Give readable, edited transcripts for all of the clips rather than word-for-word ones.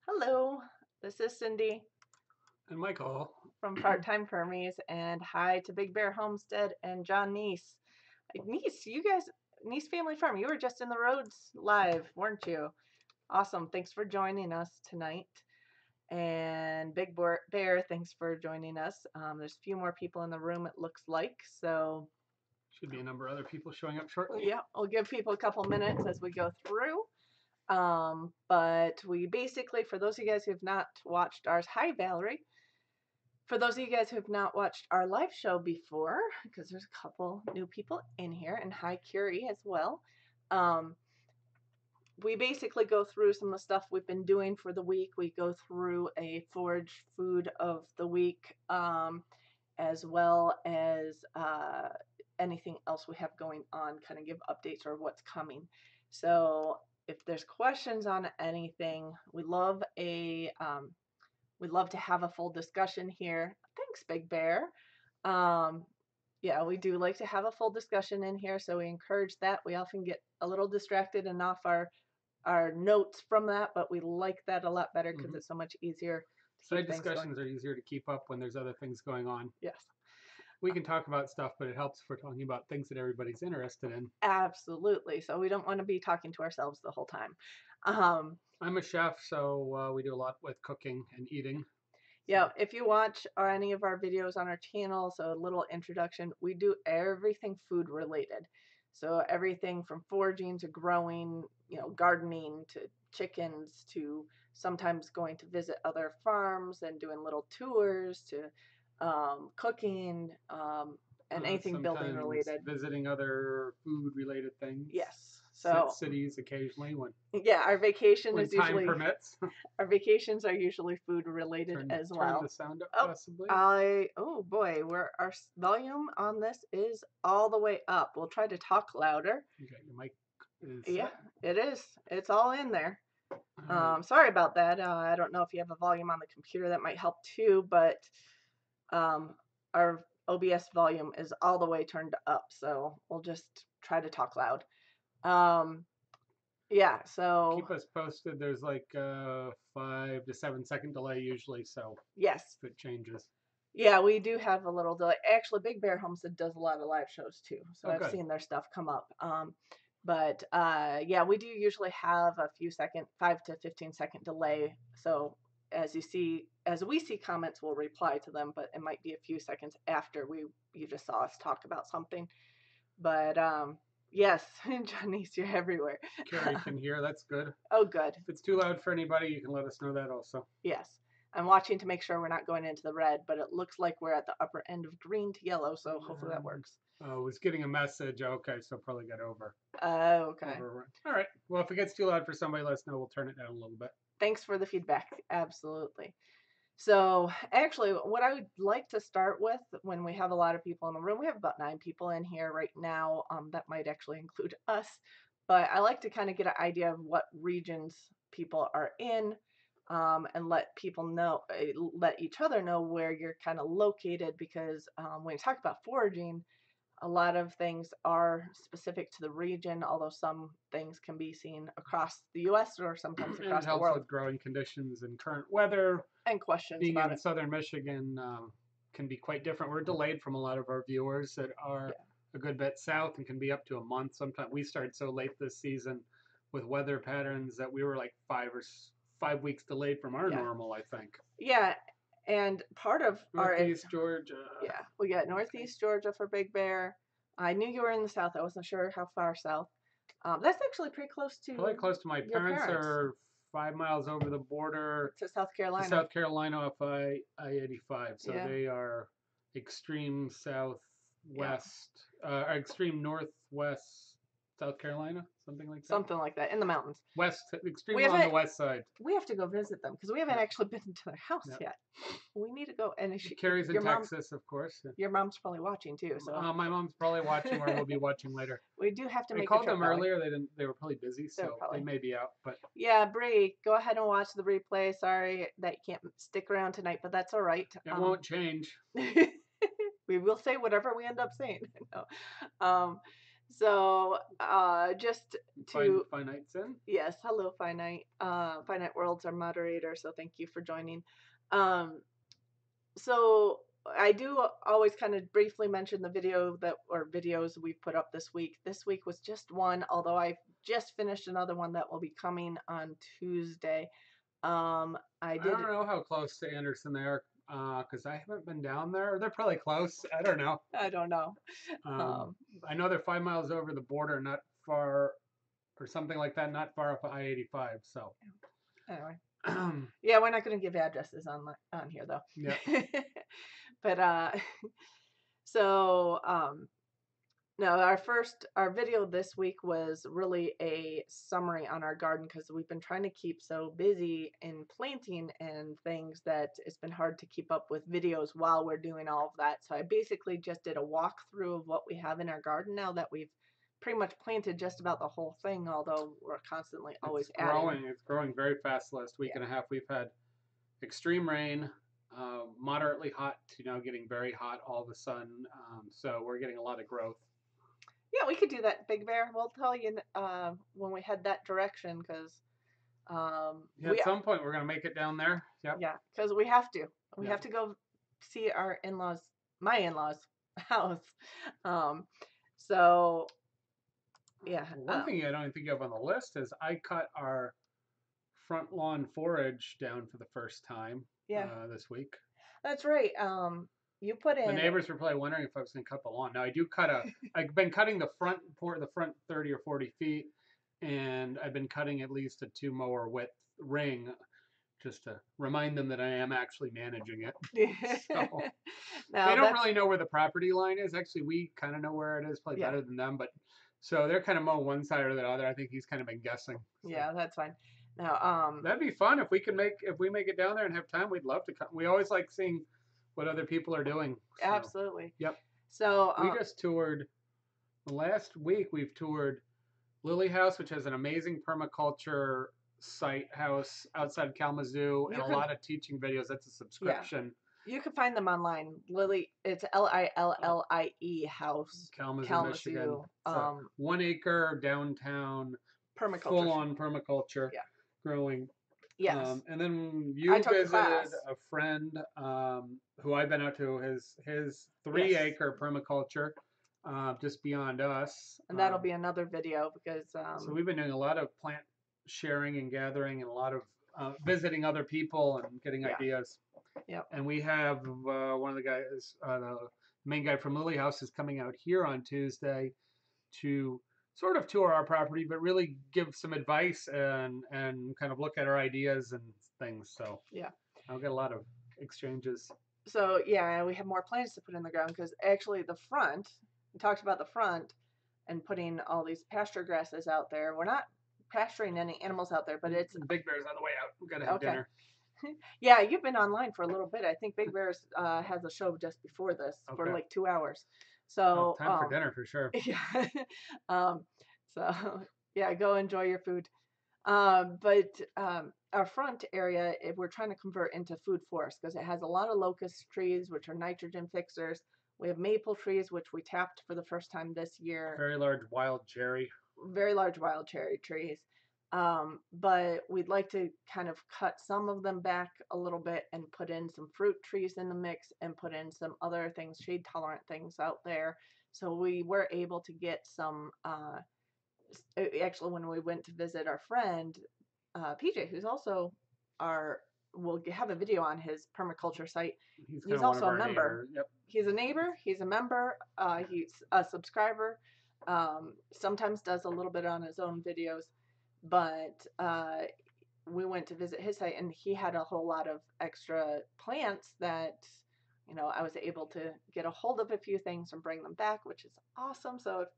Hello, this is Cindy And Michael, from Part-Time Permies, and hi to Big Bear Homestead and John Neese. Neese, you guys, Neese Family Farm, you were just in the roads live, weren't you? Awesome, thanks for joining us tonight. And Bear, thanks for joining us. There's a few more people in the room, it looks like, so should be a number of other people showing up shortly. yeah, we'll give people a couple minutes as we go through. But we basically, for those of you guys who have not watched ours, hi Valerie. For those of you guys who have not watched our live show before, because there's a couple new people in here, and hi Curie as well, we basically go through some of the stuff we've been doing for the week. We go through a foraged food of the week, as well as anything else we have going on, kind of give updates or what's coming. So if there's questions on anything, we'd love to have a full discussion here. Thanks, Big Bear. Yeah, we do like to have a full discussion in here, so we encourage that. We often get a little distracted and off our notes from that, but we like that a lot better because it's so much easier to Side keep things going. discussions are easier to keep up when there's other things going on. Yes. We can talk about stuff, but it helps if we're talking about things that everybody's interested in. Absolutely. So we don't want to be talking to ourselves the whole time. I'm a chef, so we do a lot with cooking and eating. Yeah, if you watch any of our videos on our channel, so a little introduction, we do everything food related. So everything from foraging to growing, gardening to chickens to sometimes going to visit other farms and doing little tours to cooking and anything building related. Visiting other food related things. Yes. So cities occasionally when our vacation when is time usually permits. our vacations are usually food related as well. Turn the sound up possibly. Oh boy, our volume on this is all the way up. We'll try to talk louder. You got your mic. Yeah, it is. It's all in there. Right. Sorry about that. I don't know if you have a volume on the computer that might help too, but our OBS volume is all the way turned up, so we'll just try to talk loud. Yeah, so keep us posted. There's like a 5 to 7 second delay usually, so yes, if it changes. Yeah, we do have a little delay. Actually, Big Bear Homestead does a lot of live shows too, so I've good. seen their stuff come up. But yeah, we do usually have a few 5 to 15 second delay. So as we see comments, we'll reply to them, but it might be a few seconds after you just saw us talk about something. But yes, Johnny's, you're everywhere. Carrie can hear. That's good. Oh, good. If it's too loud for anybody, you can let us know that also. Yes. I'm watching to make sure we're not going into the red, but it looks like we're at the upper end of green to yellow, so hopefully that works. I was getting a message. Okay, so probably got over. Okay. All right. Well, if it gets too loud for somebody, let us know. We'll turn it down a little bit. Thanks for the feedback. Absolutely. So actually, what I would like to start with when we have a lot of people in the room, we have about 9 people in here right now. That might actually include us, but I like to kind of get an idea of what regions people are in. And let people know, let each other know where you're kind of located, because when you talk about foraging, a lot of things are specific to the region, although some things can be seen across the U.S. or sometimes across the world. It helps with growing conditions and current weather. And questions being about in southern Michigan can be quite different. We're delayed from a lot of our viewers that are a good bit south and can be up to a month. Sometimes we started so late this season with weather patterns that we were like 5 weeks delayed from our normal, I think. Yeah, and part of Northeast Georgia. Yeah, we got Northeast Georgia for Big Bear. I knew you were in the south. I wasn't sure how far south. That's actually pretty close to. Probably close to my parents. Are 5 miles over the border to South Carolina. To South Carolina off I-85. So they are extreme southwest, extreme northwest South Carolina, something like that. Something like that, in the mountains. Extreme on the west side. We have to go visit them because we haven't actually been to their house yet. We need to go. And Carrie's in Texas, of course. Your mom's probably watching too. So my mom's probably watching, or will be watching later. We do have to make. I called them earlier. They were probably busy, so they may be out. But yeah, Bree, go ahead and watch the replay. Sorry that you can't stick around tonight, but that's all right. It won't change. We will say whatever we end up saying. No. So, just to Finite sin. yes, hello, Finite. Finite World's our moderator, so thank you for joining. Um, so I do always kind of briefly mention the video that or videos we've put up this week. This week was just one, although I just finished another one that will be coming on Tuesday. I I did. don't know how close to Anderson they are because I haven't been down there. They're probably close. I don't know. I don't know. Um, Um, I know they're 5 miles over the border, not far, or something like that, not far off I-85. So, anyway, yeah, we're not going to give addresses on here though. yeah. But so no, our video this week was really a summary on our garden because we've been trying to keep so busy in planting and things that it's been hard to keep up with videos while we're doing all of that. So I basically just did a walkthrough of what we have in our garden now that we've pretty much planted just about the whole thing, although we're constantly always It's adding. growing. It's growing very fast. The last week Yeah. and a half, we've had extreme rain, moderately hot to now getting very hot all of a sudden. So we're getting a lot of growth. Yeah, we could do that, Big Bear. We'll tell you when we head that direction because Yeah, at some point we're gonna make it down there. Yep. yeah, because we have to. We Yep. have to go see our in-laws, my in-laws' house. Um, so yeah, One thing I don't think you have on the list is I cut our front lawn forage down for the first time yeah, this week. that's right. You put The in neighbors were probably wondering if I was going to cut the lawn. Now I do I've been cutting the front 30 or 40 feet, and I've been cutting at least a 2 mower width ring just to remind them that I am actually managing it. So they now don't that's really know where the property line is. Actually, we kind of know where it is, probably yeah, better than them, but so they're kind of mowing one side or the other. I think he's kind of been guessing. So yeah, that's fine. Now that'd be fun if we make it down there and have time. We'd love to come. We always like seeing what other people are doing. So absolutely. yep. So We just toured last week. We've toured Lily House, which has an amazing permaculture site house outside Kalamazoo, and you a can lot of teaching videos. That's a yeah, subscription. you can find them online. Lily, it's Uh, Lillie House, Kalamazoo, Michigan. Kalamazoo, It's a 1 acre downtown, permaculture. full on permaculture Yeah. growing. Yes. And then I you took a visited class. a friend who I've been out to his three Yes. acre permaculture just beyond us. And that'll be another video because So we've been doing a lot of plant sharing and gathering and a lot of visiting other people and getting yeah. ideas. Yep. And we have one of the guys, the main guy from Lily House, is coming out here on Tuesday to sort of tour our property, but really give some advice and kind of look at our ideas and things. So Yeah. I'll get a lot of exchanges. So yeah, we have more plants to put in the ground because actually the front, we talked about the front and putting all these pasture grasses out there. We're not pasturing any animals out there, but it's Big Bear's on the way out. We gotta have okay. dinner. Yeah, you've been online for a little bit. I think Big Bears has a show just before this for Okay. like 2 hours. Oh, So time for dinner for sure. yeah. um, so yeah, go enjoy your food. But our front area, we're trying to convert into food forest because it has a lot of locust trees, which are nitrogen fixers. We have maple trees, which we tapped for the first time this year. Very large wild cherry. Very large wild cherry trees. But we'd like to kind of cut some of them back a little bit and put in some fruit trees in the mix and put in some other things, shade tolerant things out there. So we were able to get some actually when we went to visit our friend PJ, who's also our we'll have a video on his permaculture site. He's kind He's of one of also a our member. neighbors. Yep. He's a neighbor. He's a member. He's a subscriber. Sometimes does a little bit on his own videos, but we went to visit his site and he had a whole lot of extra plants that I was able to get a hold of a few things and bring them back, which is awesome. So if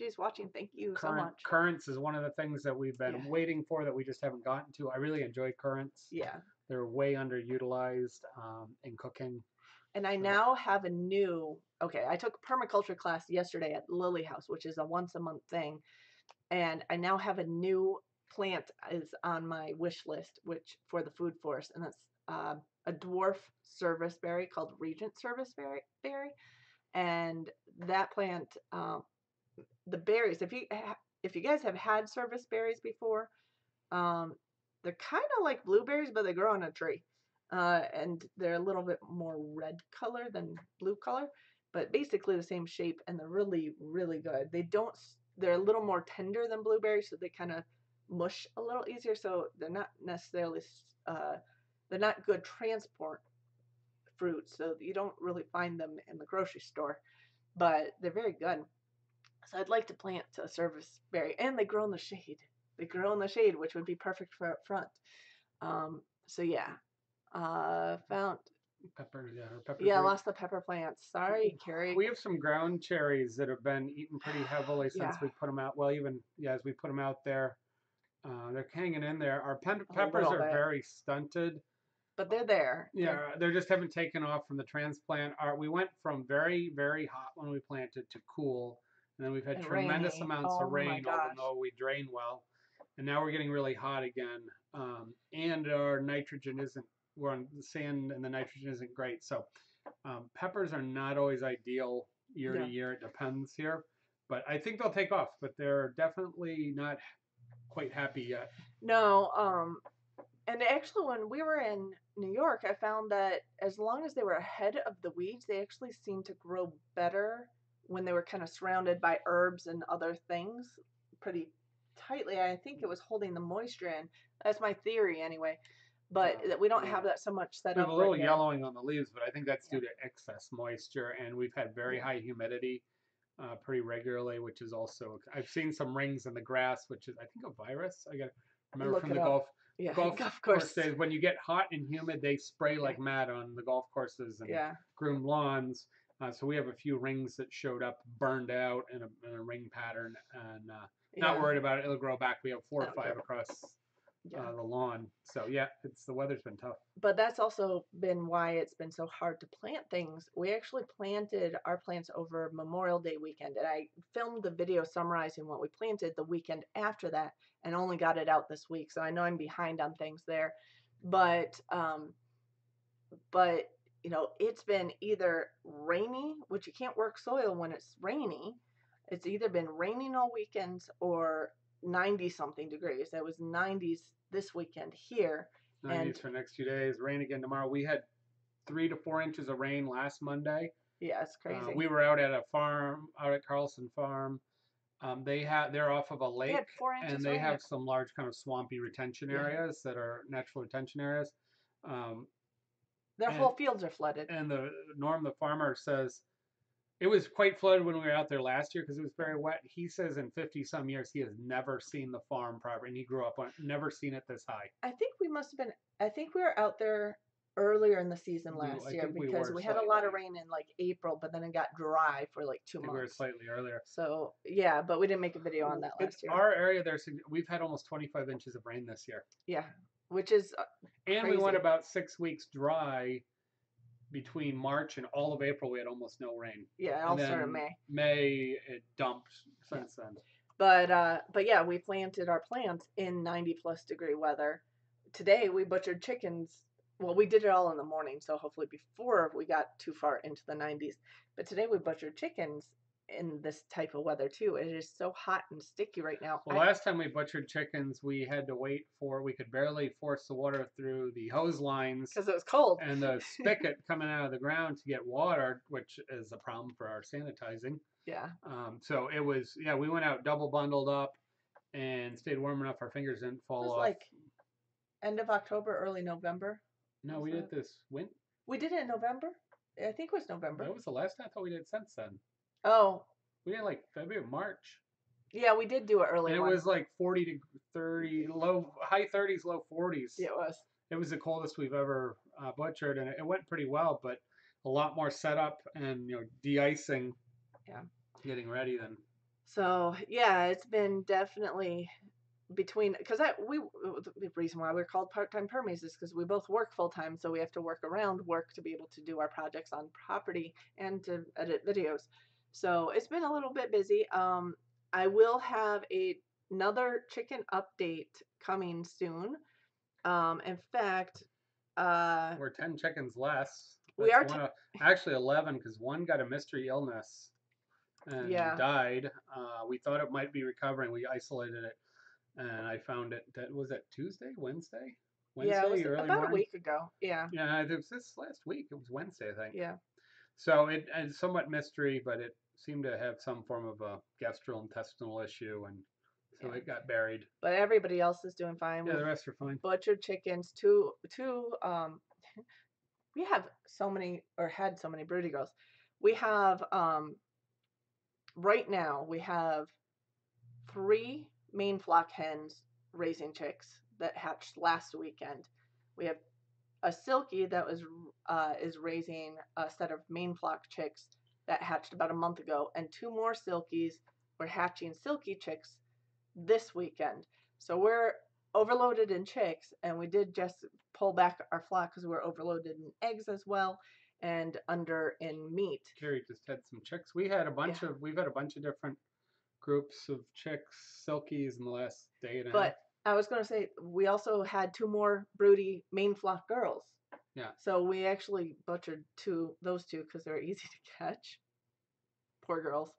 PJ's watching, thank you so much. Currants is one of the things that we've been Yeah. waiting for that we just haven't gotten to. I really enjoy currants. Yeah. They're way underutilized in cooking. And I now have a new, okay, I took a permaculture class yesterday at Lily House, which is a once a month thing. And I now have a new plant is on my wish list, which for the food forest, and it's a dwarf service berry called Regent service berry. And that plant the berries, if you guys have had service berries before, um, they're kind of like blueberries, but they grow on a tree. And they're a little bit more red color than blue color, but basically the same shape, and they're really, really good. They're a little more tender than blueberries, so they kind of mush a little easier. So they're not necessarily, uh, they're not good transport fruits, so you don't really find them in the grocery store, but they're very good. So I'd like to plant a service berry, and they grow in the shade. They grow in the shade, which would be perfect for up front. So yeah, found Peppers, yeah, or pepper yeah, I tree. lost the pepper plants. Sorry, Carrie. We have some ground cherries that have been eaten pretty heavily Yeah, since we put them out. Well, even yeah, as we put them out there, they're hanging in there. Our a peppers little are bit, very stunted. but they're there. Yeah, they just haven't taken off from the transplant. We went from very, very hot when we planted to cool, and then we've had And tremendous rainy. amounts of Oh my rain, even gosh. though we drain well. And now we're getting really hot again. And our nitrogen isn't, we're on the sand and the nitrogen isn't great. So peppers are not always ideal year to Yeah. year. It depends here. But I think they'll take off, but they're definitely not quite happy yet. No, and actually when we were in New York, I found that as long as they were ahead of the weeds, they actually seemed to grow better when they were kind of surrounded by herbs and other things pretty tightly. I think it was holding the moisture in. That's my theory anyway. But that we don't have that so much set We have up a right little here. yellowing on the leaves, but I think that's Yeah. due to excess moisture, and we've had very Yeah. high humidity pretty regularly, which is also I've seen some rings in the grass, which is I think a virus. I got to remember Look from it the up. Yeah, golf golf course course. days when you get hot and humid, they spray Yeah. like mad on the golf courses and Yeah. groomed lawns. So we have a few rings that showed up burned out in a ring pattern, and not Yeah. worried about it. It'll grow back. We have four or That'll five grow. across Yeah. the lawn. So yeah, it's the weather's been tough. But that's also been why it's been so hard to plant things. We actually planted our plants over Memorial Day weekend, and I filmed the video summarizing what we planted the weekend after that, and only got it out this week. So I know I'm behind on things there, but but it's been either rainy, which you can't work soil when it's rainy. It's either been raining all weekends or 90 something degrees. It was 90s this weekend here, 90s and for the next 2 days. Rain again tomorrow. We had 3 to 4 inches of rain last Monday. yeah, it's crazy. We were out at a farm, out at Carlson Farm. They're off of a They lake, had 4 inches and of they rain. have some large kind of swampy retention Yeah, areas that are natural retention areas. Um, their and whole fields are flooded. and the farmer says it was quite flooded when we were out there last year because it was Yeah, very wet. He says in 50 some years he has never seen the farm property, and he grew up on never seen it this high. I think we must have been. I think we were out there earlier in the season I last year think we because were we had a lot of slightly. rain in like April, but then it got dry for like two I think we were months. slightly earlier. So yeah, but we didn't make a video on that It's last year. our area there. We've had almost 25 inches of rain this year, Yeah, which is and we went crazy. about 6 weeks dry between March and all of April. We had almost no rain, Yeah, it and all started in then May. May it dumped Yeah, since then. but yeah, we planted our plants in 90+ degree weather. Today we butchered chickens. Well, we did it all in the morning, so hopefully before we got too far into the 90s. But today we butchered chickens in this type of weather too. It is so hot and sticky right now. Well, last time we butchered chickens, we had to wait we could barely force the water through the hose lines Because it was cold. and the spigot coming out of the ground to get water, which is a problem for our sanitizing. Yeah. So it was, yeah, we went out double bundled up and stayed warm enough our fingers didn't It fall was off. like end of October, early November. No, Was we did that? this winter. We did it in November. I think it was November. That was the last time I thought we did since then. Oh, We did like February, March. yeah, we did do it early And it one. was like 40 to 30, high 30s, low 40s. Yeah, it was. It was the coldest we've ever butchered, and it went pretty well, but a lot more setup and de-icing, Yeah. getting ready than. So yeah, it's been definitely between because the reason why we're called part-time Permies is because we both work full-time, so we have to work around work to be able to do our projects on property and to edit videos. So it's been a little bit busy. I will have another chicken update coming soon. In fact, We're 10 chickens less. we are Actually 11 because one got a mystery illness. and Yeah. died. We thought it might be recovering. We isolated it, and I found it. That was that Tuesday, Yeah, it Wednesday, was early about a morning. week ago. Yeah. Yeah, it was this last week. It was Wednesday, I think. Yeah. So it's somewhat mystery, but it seemed to have some form of a gastrointestinal issue, and so Yeah. it got buried. But everybody else is doing fine. Yeah, We've the rest are fine. butchered chickens. Two we have so many or had so many broody girls. We have right now we have three main flock hens raising chicks that hatched last weekend. We have a silkie that was is raising a set of main flock chicks that hatched about a month ago, and two more silkies were hatching silkie chicks this weekend. So we're overloaded in chicks, and we did just pull back our flock because we're overloaded in eggs as well and under in meat. Carrie just had some chicks. We've had a bunch of different groups of chicks, silkies in the last day and a half. But I was going to say, we also had two more broody main flock girls. Yeah. So we actually butchered those two because they're easy to catch. Poor girls.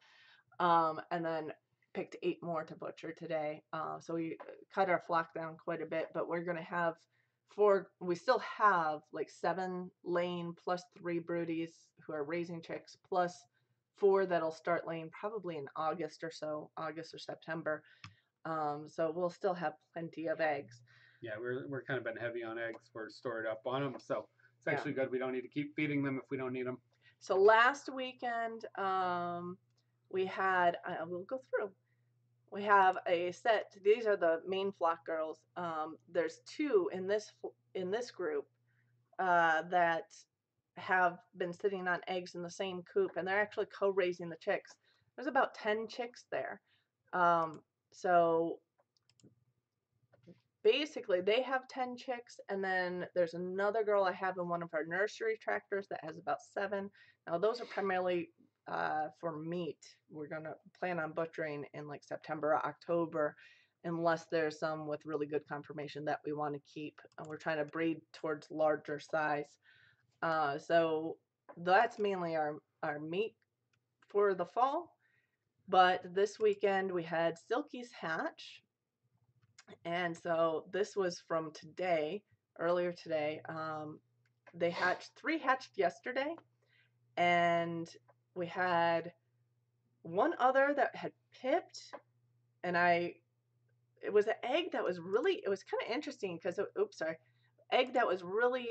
And then picked 8 more to butcher today. So we cut our flock down quite a bit, but we're going to have we still have like 7 laying plus 3 broodies who are raising chicks plus 4 that'll start laying probably in August or so, August or September. So we'll still have plenty of eggs. Yeah, we're kind of been heavy on eggs. We're stored up on them, so it's Yeah. actually good. We don't need to keep feeding them if we don't need them. So last weekend, we had, we'll go through. We have a set. These are the main flock girls. There's 2 in this group that have been sitting on eggs in the same coop, and they're actually co-raising the chicks. There's about 10 chicks there. So basically, they have 10 chicks, and then there's another girl I have in one of our nursery tractors that has about 7. Now, those are primarily for meat. We're going to plan on butchering in like September or October, unless there's some with really good conformation that we want to keep. And we're trying to breed towards larger size. So that's mainly our meat for the fall. But this weekend we had Silky's hatch. And so this was from today, earlier today. They hatched 3 hatched yesterday, and we had one other that had pipped, and it was an egg that was really, it was kind of interesting because, oops, sorry, egg that was really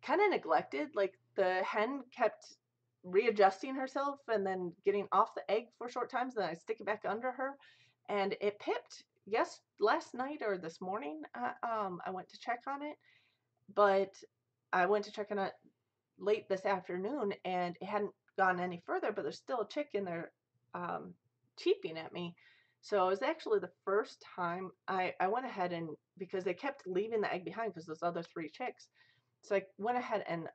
kind of neglected. Like the hen kept readjusting herself and then getting off the egg for short times, and then I stick it back under her, and it pipped. Yes, last night or this morning, I went to check on it, but I went to check on it late this afternoon, and it hadn't gone any further. But there's still a chick in there, cheeping at me. So it was actually the first time I went ahead and because they kept leaving the egg behind because those other 3 chicks. So I went ahead and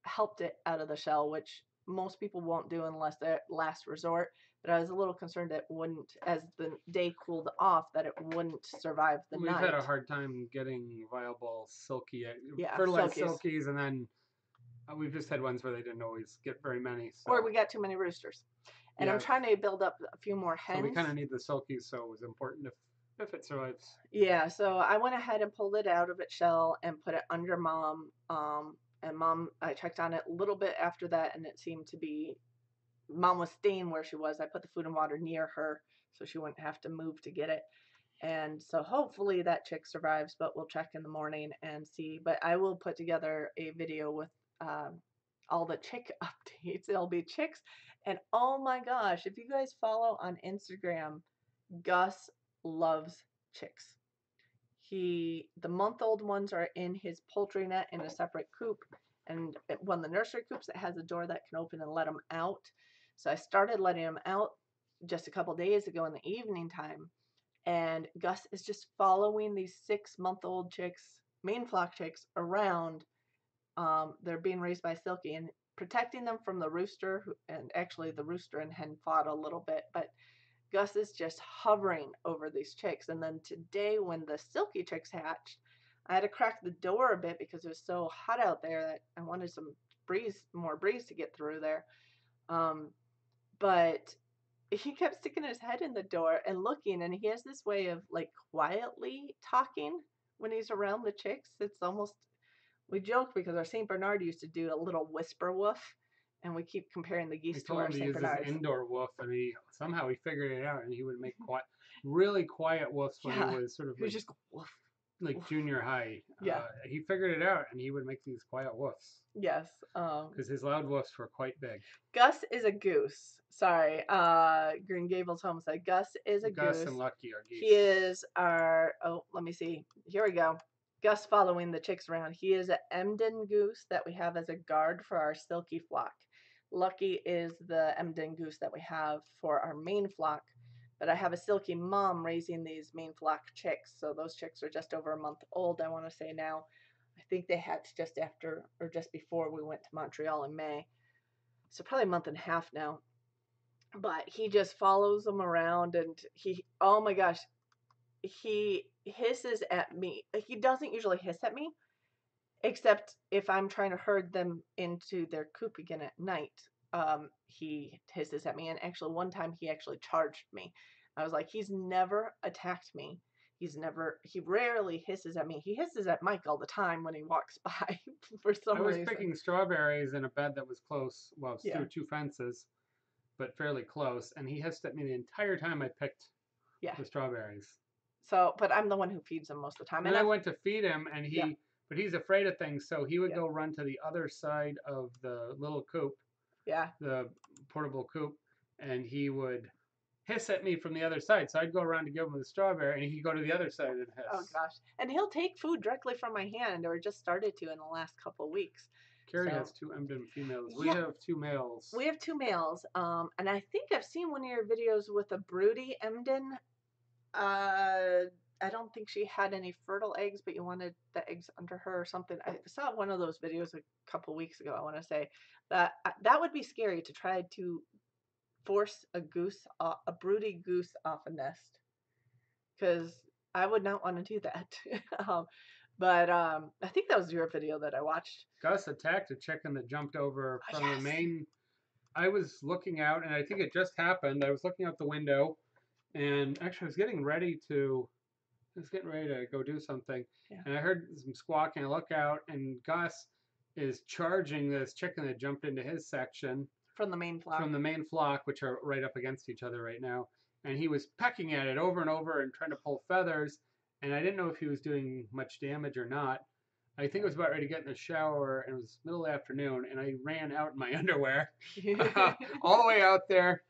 helped it out of the shell, which most people won't do unless they're last resort. But I was a little concerned it wouldn't, as the day cooled off, that it wouldn't survive the We've night. had a hard time getting viable Yeah, fertilized silkies. silkies, and then we've just had ones where they didn't always get very many. So. Or we got too many roosters. And Yeah. I'm trying to build up a few more hens. So we kind of need the silkies, so it was important if it survives. Yeah, so I went ahead and pulled it out of its shell and put it under mom. And mom, I checked on it a little bit after that, and it seemed to be, mom was staying where she was. I put the food and water near her so she wouldn't have to move to get it. And so hopefully that chick survives, but we'll check in the morning and see. But I will put together a video with all the chick updates. It'll be chicks. And oh my gosh, if you guys follow on Instagram, Gus loves chicks. The month-old ones are in his poultry net in a separate coop, and one of the nursery coops that has a door that can open and let them out. So I started letting them out just a couple days ago in the evening time, and Gus is just following these 6-month-old chicks, main flock chicks, around. They're being raised by Silky and protecting them from the rooster, and actually the rooster and hen fought a little bit, but Gus is just hovering over these chicks. And then today, when the silky chicks hatched, I had to crack the door a bit because it was so hot out there that I wanted some more breeze to get through there. but he kept sticking his head in the door and looking, and he has this way of like quietly talking when he's around the chicks. It's almost we joke because our Saint Bernard used to do a little whisper woof, and we keep comparing the I geese to told our him to Saint use his Bernards. indoor woof, and he somehow he figured it out, and he would make really quiet woofs when he Yeah, was sort of he was just woof, like woof. junior high. Yeah, He figured it out, and he would make these quiet woofs yes. because his loud woofs were quite big. Gus is a goose. Sorry, Green Gables Homestead. Gus is a Gus and goose. Lucky are He geese. is our, oh, let me see. Here we go. Gus following the chicks around. He is an Emden goose that we have as a guard for our silky flock. Lucky is the Emden goose that we have for our main flock. But I have a silky mom raising these main flock chicks. So those chicks are just over a month old, I want to say now. I think they hatched just after or just before we went to Montreal in May. So probably a month and a half now. But he just follows them around and he, oh my gosh, he hisses at me. He doesn't usually hiss at me, except if I'm trying to herd them into their coop again at night. He hisses at me, and actually one time he actually charged me. I was like, he's never attacked me. He rarely hisses at me. He hisses at Mike all the time when he walks by for I some was reason. picking strawberries in a bed that was close. Well, it's Yeah. through two fences, but fairly close, and he hissed at me the entire time I picked Yeah. the strawberries. So, but I'm the one who feeds him most of the time. And I went to feed him, and Yeah. but he's afraid of things, so he would Yeah. go run to the other side of the little coop, Yeah. the portable coop, and he would hiss at me from the other side. So I'd go around to give him the strawberry, and he'd go to the other side and hiss. Oh gosh. And he'll take food directly from my hand, or just started to in the last couple of weeks. Carrie So- has 2 Emden females. We Yeah. have 2 males. We have 2 males. And I think I've seen one of your videos with a broody Emden. I don't think she had any fertile eggs, but you wanted the eggs under her or something. I saw one of those videos a couple weeks ago, I want to say. That would be scary to try to force a broody goose off a nest. Because I would not want to do that. I think that was your video that I watched. Gus attacked a chicken that jumped over from Yes. the main. I was looking out, and I think it just happened. I was looking out the window, and actually I was getting ready to go do something. Yeah. And I heard some squawking. I look out, and Gus is charging this chicken that jumped into his section From the main flock. which are right up against each other right now. And he was pecking at it over and over and trying to pull feathers. And I didn't know if he was doing much damage or not. I think I was about ready to get in the shower, and it was middle of the afternoon, and I ran out in my underwear all the way out there.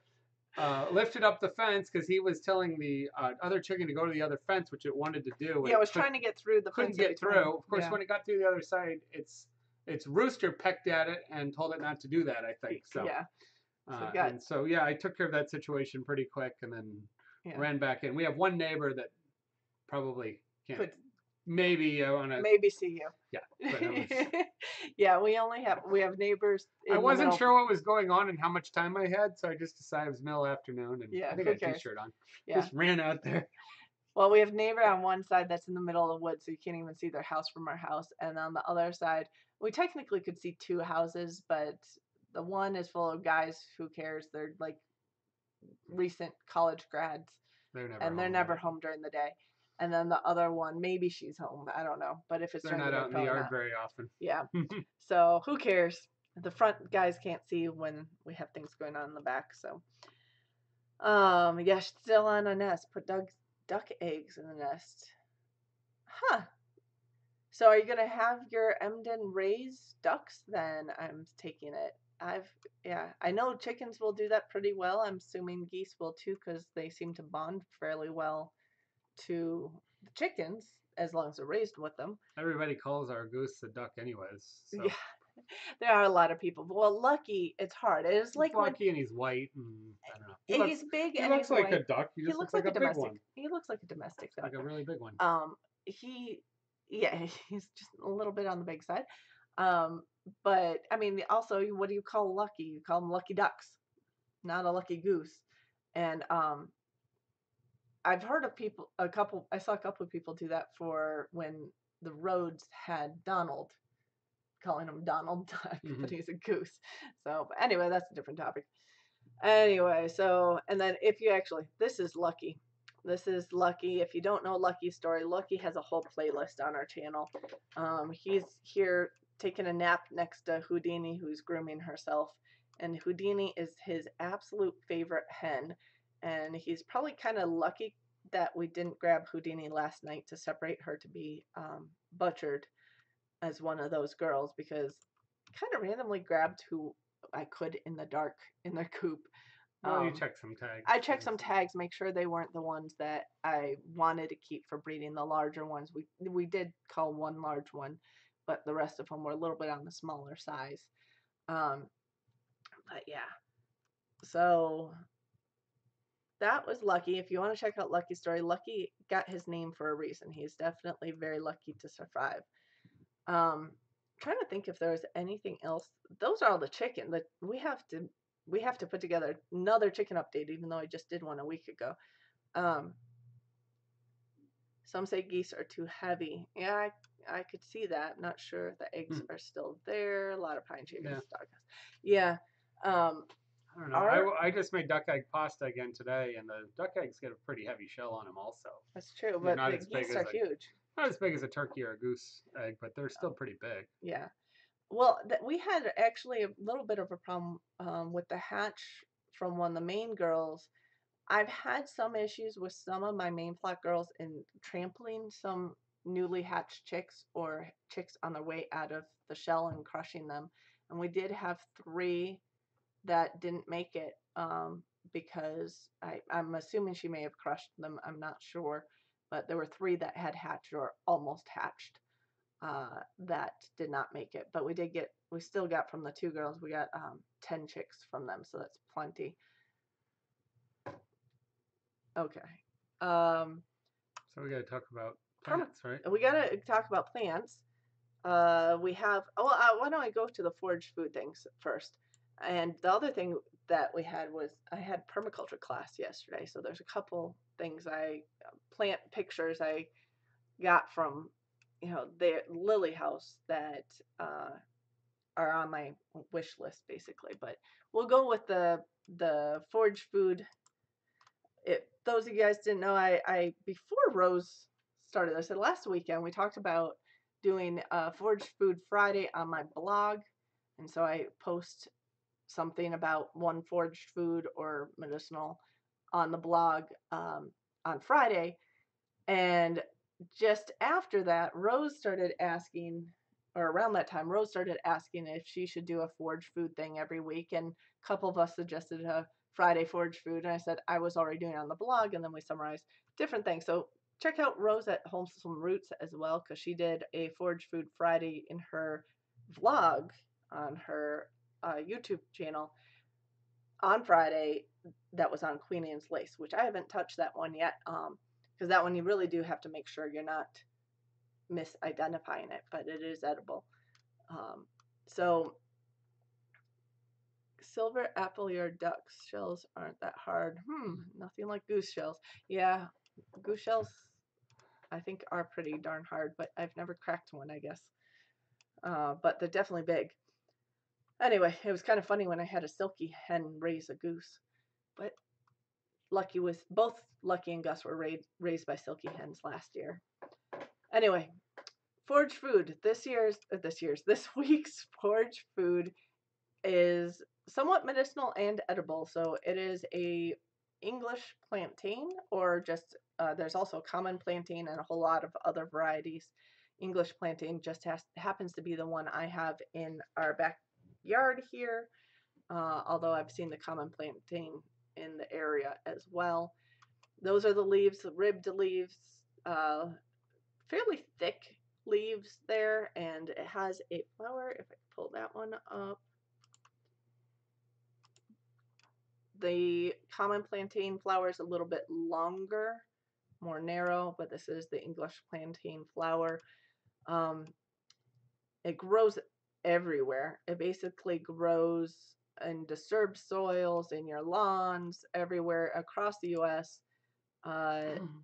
Lifted up the fence because he was telling the other chicken to go to the other fence, which it wanted to do. Yeah, it was trying to get through the couldn't fence. get through. Of course, when it got to the other side, its rooster pecked at it and told it not to do that, I think. So yeah. I took care of that situation pretty quick and then ran back in. We have one neighbor that probably can't. Maybe see you. Yeah. Yeah, we have neighbors. I wasn't sure what was going on and how much time I had, so I just decided it was middle afternoon, and I think I had a t-shirt on. Yeah. Just ran out there. Well, we have neighbor on one side that's in the middle of the woods, so you can't even see their house from our house. And on the other side, we technically could see 2 houses, but the one is full of guys. Who cares? They're like recent college grads, they're never home during the day. And then the other one, maybe she's home. I don't know. But if it's they're not out in the yard very often. Yeah. So who cares? The front guys can't see when we have things going on in the back. So, yeah, still on a nest. Put duck eggs in the nest. Huh. So are you gonna have your Emden raise ducks then? I'm taking it. I know chickens will do that pretty well. I'm assuming geese will too, because they seem to bond fairly well to the chickens as long as they're raised with them. Everybody calls our goose a duck anyways. So. Yeah, there are a lot of people. Well, Lucky, it's hard. It's like Lucky, and he's white, and I don't know. He's big he and looks he's like white. a duck. He looks like a domestic. big one. He looks like a domestic duck. Like a really big one. He's just a little bit on the big side. But I mean, also, what do you call Lucky? You call them Lucky Ducks, not a Lucky Goose. And I've heard of I saw a couple of people do that for when the Rhodes had Donald, calling him Donald Duck, but he's a goose. So, but anyway, that's a different topic. Anyway, so and then if you actually this is Lucky. This is Lucky. If you don't know Lucky's story, Lucky has a whole playlist on our channel. He's here taking a nap next to Houdini, who's grooming herself, and Houdini is his absolute favorite hen, and he's probably kind of lucky that we didn't grab Houdini last night to separate her to be butchered as one of those girls because kind of randomly grabbed who I could in the dark in their coop. Well, you Um, check some tags I checked too. some tags, make sure they weren't the ones that I wanted to keep for breeding. The larger ones, we did call one large one, but the rest of them were a little bit on the smaller size. Um, but yeah, so that was Lucky. If you want to check out Lucky's story, Lucky got his name for a reason. He's definitely very lucky to survive. Trying to think if there was anything else. Those are all the chicken that we have to put together another chicken update, even though I just did one a week ago. Um, some say geese are too heavy. Yeah, I could see that. Not sure if the eggs Hmm. are still there. A lot of pine chickens, Yeah. doghouse. Yeah. I don't know. Our I just made duck egg pasta again today, and the duck eggs get a pretty heavy shell on them. Also, That's true, they're but not the as big geese are as huge. a turkey or a goose egg, but they're still pretty big. Yeah. Well, we had actually a little bit of a problem with the hatch from one of the main girls. I've had some issues with some of my main flock girls in trampling some newly hatched chicks or chicks on their way out of the shell and crushing them. And we did have three that didn't make it because I'm assuming she may have crushed them. I'm not sure. But there were three that had hatched or almost hatched that did not make it. But we still got from the two girls, we got 10 chicks from them. So that's plenty. Okay. Um, So we got to talk about plants, right? we got to talk about plants. We have, why don't I go to the foraged food things first? And the other thing that we had was I had permaculture class yesterday. So there's a couple things plant pictures I got from, the Lily House that are on my wish list basically. But we'll go with the foraged food. Those of you guys didn't know, I before Rose started, I said last weekend we talked about doing Foraged Food Friday on my blog, and so I post something about one foraged food or medicinal on the blog on Friday, and just after that, Rose started asking, or around that time, Rose started asking if she should do a forage food thing every week. And a couple of us suggested a Friday forage food. And I said I was already doing it on the blog. And then we summarized different things. So check out Rose at Homesome Roots as well, because she did a forage food Friday in her vlog on her YouTube channel on Friday that was on Queen Anne's lace, which I haven't touched that one yet. Because that one you really do have to make sure you're not misidentifying it, but it is edible. So silver apple ear ducks shells aren't that hard. Nothing like goose shells. Yeah, goose shells I think are pretty darn hard, but I've never cracked one, I guess. But they're definitely big. Anyway, it was kind of funny when I had a silky hen raise a goose, but both Lucky and Gus were raised by silky hens last year. Anyway, forage food. This week's forage food is somewhat medicinal and edible. So it is a English plantain, or just there's also common plantain and a whole lot of other varieties. English plantain just happens to be the one I have in our backyard here, although I've seen the common plantain in the area as well. Those are the leaves, ribbed leaves, fairly thick leaves there, and it has a flower. If I pull that one up, the common plantain flower is a little bit longer, more narrow, but this is the English plantain flower. It grows everywhere. It basically grows in disturbed soils, in your lawns, everywhere across the US.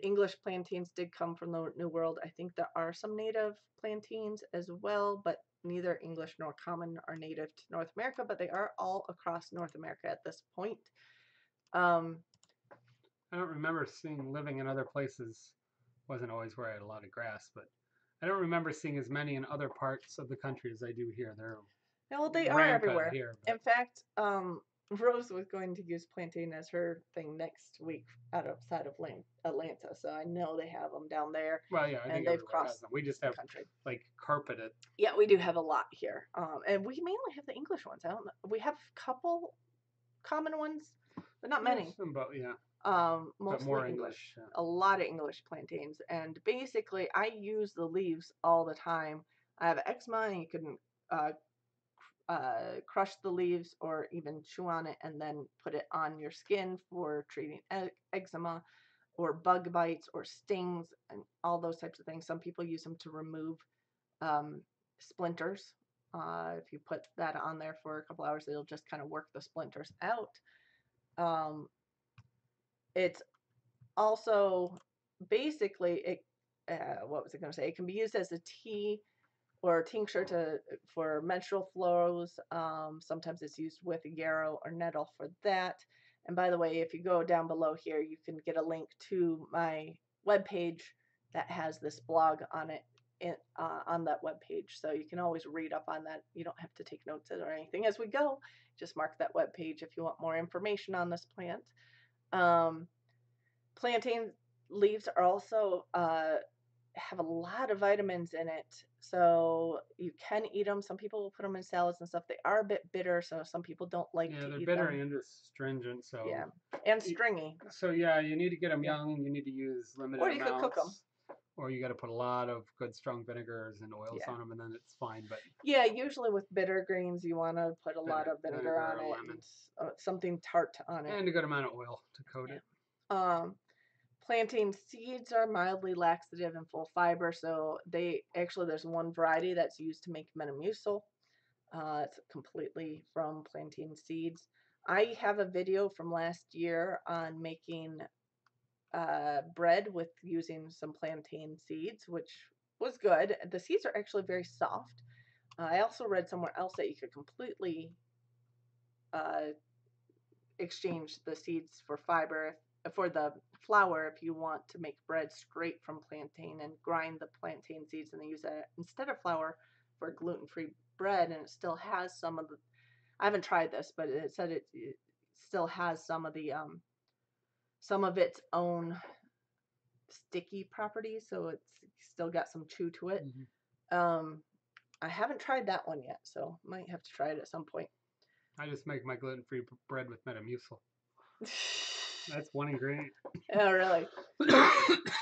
English plantains did come from the New World. I think there are some native plantains as well, but neither English nor common are native to North America, but they are all across North America at this point. Um, I don't remember seeing living in other places. Wasn't always where I had a lot of grass, but I don't remember seeing as many in other parts of the country as I do here. They're well, they are rampant everywhere. here, but In fact, Rose was going to use plantain as her thing next week outside of Atlanta, so I know they have them down there, well, yeah, I and think they've everywhere has crossed them. We just the have country. like carpeted. Yeah, we do have a lot here, and we mainly have the English ones. I don't know. We have a couple common ones, but not Yes, many. but yeah, but Mostly more English. English. A lot of English plantains, and basically, I use the leaves all the time. I have eczema, and you can uh, crush the leaves or even chew on it and then put it on your skin for treating eczema or bug bites or stings and all those types of things. Some people use them to remove um, splinters. If you put that on there for a couple hours, it'll just kind of work the splinters out. Um, it's also basically it. What was I going to say? It can be used as a tea or tincture for menstrual flows. Sometimes it's used with yarrow or nettle for that. And by the way, if you go down below here, you can get a link to my webpage that has this blog on it on that webpage. So you can always read up on that. You don't have to take notes or anything as we go. Just mark that webpage if you want more information on this plant. Um, plantain leaves are also have a lot of vitamins in it, so you can eat them. Some people will put them in salads and stuff. They are a bit bitter, so some people don't like Yeah, to they're eat bitter them. and astringent, so Yeah, and stringy. so yeah, you need to get them Yeah, young. You need to use limited or you could cook them. amounts, or you got to put a lot of good strong vinegars and oils Yeah, on them, and then it's fine. But yeah. Usually with bitter greens, you want to put a lot of vinegar vinegar on or it lemon and something tart on it. and a good amount of oil to coat it. Yeah. Plantain seeds are mildly laxative and full fiber, so they actually there's one variety that's used to make Metamucil. It's completely from plantain seeds. I have a video from last year on making bread with using some plantain seeds, which was good. The seeds are actually very soft. I also read somewhere else that you could completely uh, exchange the seeds for fiber for the flour if you want to make bread straight from plantain and grind the plantain seeds and then use that instead of flour for gluten-free bread, and it still has some of the I haven't tried this, but it said it still has some of its own sticky properties, so it's still got some chew to it. Mm-hmm. Um, I haven't tried that one yet, so might have to try it at some point. I just make my gluten-free bread with Metamucil. That's one ingredient. Oh, really?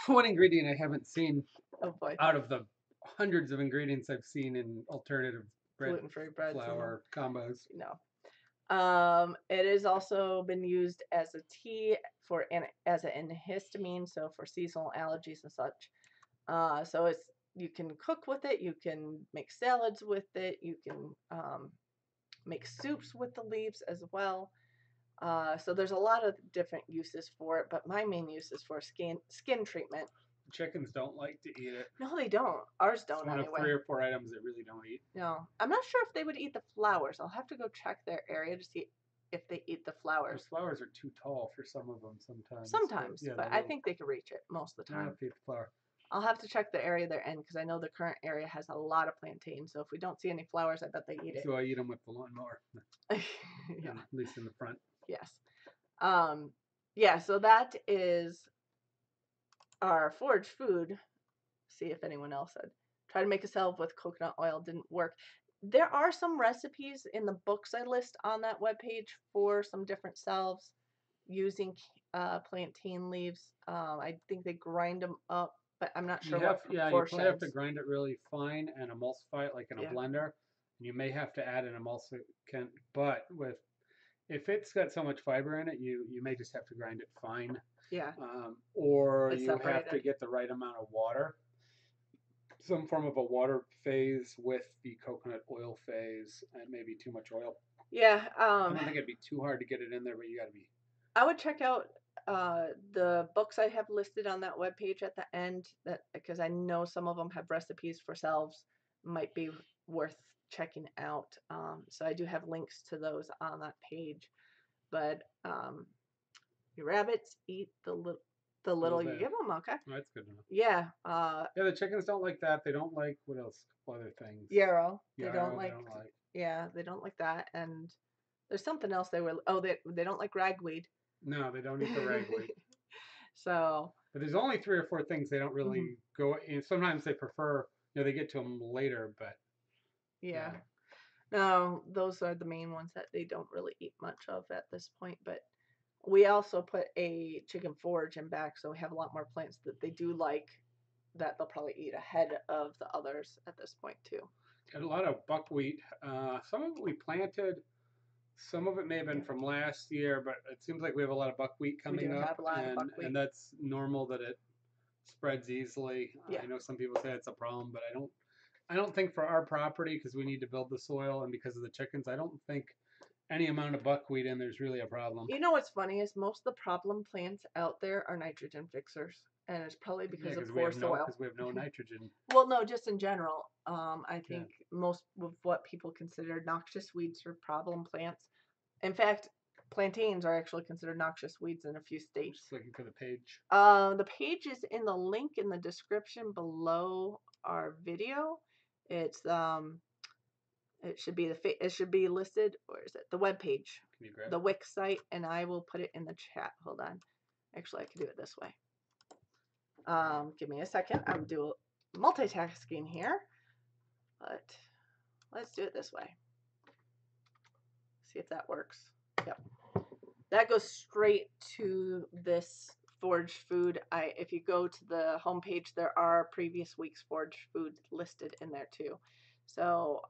One ingredient I haven't seen Oh boy. out of the hundreds of ingredients I've seen in alternative bread Gluten-free breads. flour combos. No. It has also been used as a tea as an antihistamine, so for seasonal allergies and such. So you can cook with it, you can make salads with it, you can make soups with the leaves as well. So there's a lot of different uses for it, but my main use is for skin treatment. Chickens don't like to eat it. No, they don't. Ours don't It's one anyway. of 3 or 4 items they really don't eat. No, I'm not sure if they would eat the flowers. I'll have to go check their area to see if they eat the flowers. The flowers are too tall for some of them sometimes. Sometimes, yeah, but I think they can reach it most of the time. Feed the flower. I'll have to check the area they're in because I know the current area has a lot of plantain. So if we don't see any flowers, I bet they eat it. So I eat them with the lawnmower. Yeah. At least in the front. Yes. Yeah, so that is our foraged food. See if anyone else had tried to make a salve with coconut oil, didn't work. There are some recipes in the books I list on that webpage for some different salves using plantain leaves. I think they grind them up, but I'm not sure what you proportions. probably have to grind it really fine and emulsify it like in a blender. And you may have to add an emulsifant, but if it's got so much fiber in it, you may just have to grind it fine. Yeah. Or you have to get the right amount of water. Some form of a water phase with the coconut oil phase, and maybe too much oil. Yeah. I don't think it'd be too hard to get it in there, but you got to be. I would check out The books I have listed on that webpage at the end, that because I know some of them have recipes for selves, might be worth checking out. So I do have links to those on that page. But your rabbits eat the little little you bit. give them. Okay. Oh, that's good enough. Yeah. Yeah, the chickens don't like that. They don't like what else? Couple other things. Yarrow. They don't Yarrow, they like. don't like. Yeah, they don't like that. And there's something else they were. Oh, they don't like ragweed. No, they don't eat the ragweed. So. But there's only 3 or 4 things they don't Mhm. really go. Sometimes they prefer. They get to them later, but Yeah. yeah. No, those are the main ones that they don't really eat much of at this point. But we also put a chicken forage in back, so we have a lot more plants that they do like that they'll probably eat ahead of the others at this point too. Got a lot of buckwheat. Some of it we planted. Some of it may have been Yeah. from last year, but it seems like we have a lot of buckwheat We do coming up, have a lot of and buckwheat. that's normal that it spreads easily. Yeah. I know some people say it's a problem, but I don't think for our property because we need to build the soil and because of the chickens, I don't think any amount of buckwheat in there's really a problem. You know what's funny is most of the problem plants out there are nitrogen fixers, and it's probably Yeah, because of poor soil. because we have no nitrogen. Well, no, just in general. I Yeah, think most of what people consider noxious weeds are problem plants. In fact, plantains are actually considered noxious weeds in a few I'm states. just looking for the page. The page is in the link in the description below our video. It's it should be it should be listed. Where is it? The web page, Can you grab the it? Wix site, and I will put it in the chat. Hold on. Actually, I can do it this way. Give me a second. I'm doing multitasking here, but let's do it this way. See if that works. Yep. That goes straight to this foraged food. If you go to the homepage, there are previous week's foraged food listed in there too. So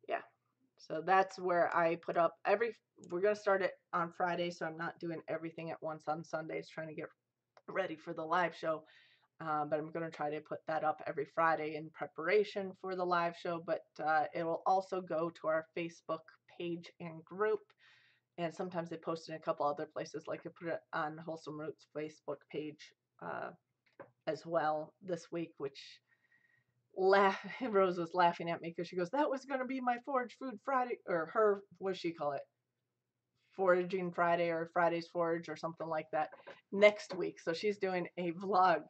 yeah. So that's where I put up we're gonna start it on Friday, so I'm not doing everything at once on Sundays, trying to get ready for the live show. But I'm going to try to put that up every Friday in preparation for the live show. But it will also go to our Facebook page and group. And sometimes they post it in a couple other places, like I put it on Wholesome Roots Facebook page as well this week, which Rose was laughing at me because she goes, "That was going to be my Forage Food Friday," or her, what does she call it? Foraging Friday or Friday's Forage or something like that next week. So she's doing a vlog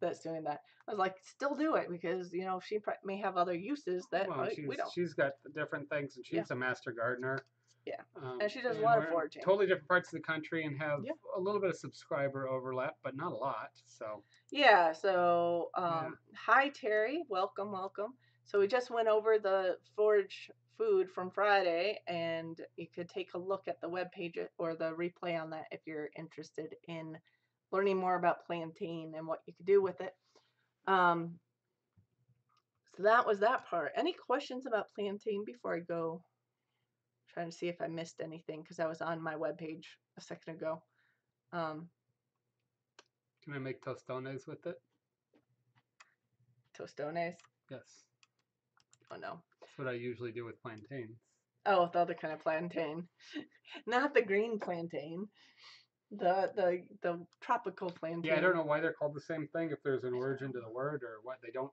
that's doing that. I was like, still do it because she may have other uses that Well, we don't. she's got different things, and Yeah, she's a master gardener. yeah, and she does a And lot of we're in foraging. totally different parts of the country and have Yeah, a little bit of subscriber overlap, but not a lot. So yeah. So, yeah, hi Terry, welcome, welcome. So we just went over the forage food from Friday, and you could take a look at the webpage or the replay on that if you're interested in learning more about plantain and what you could do with it. Um, so that was that part. Any questions about plantain before I go? Trying to see if I missed anything because I was on my webpage a second ago. Um, can I make tostones with it? Tostones? Yes, Oh no. that's what I usually do with plantains. Oh, the other kind of plantain, not the green plantain. The tropical plantain. Yeah, I don't know why they're called the same thing. If there's an origin to the word or what, they don't.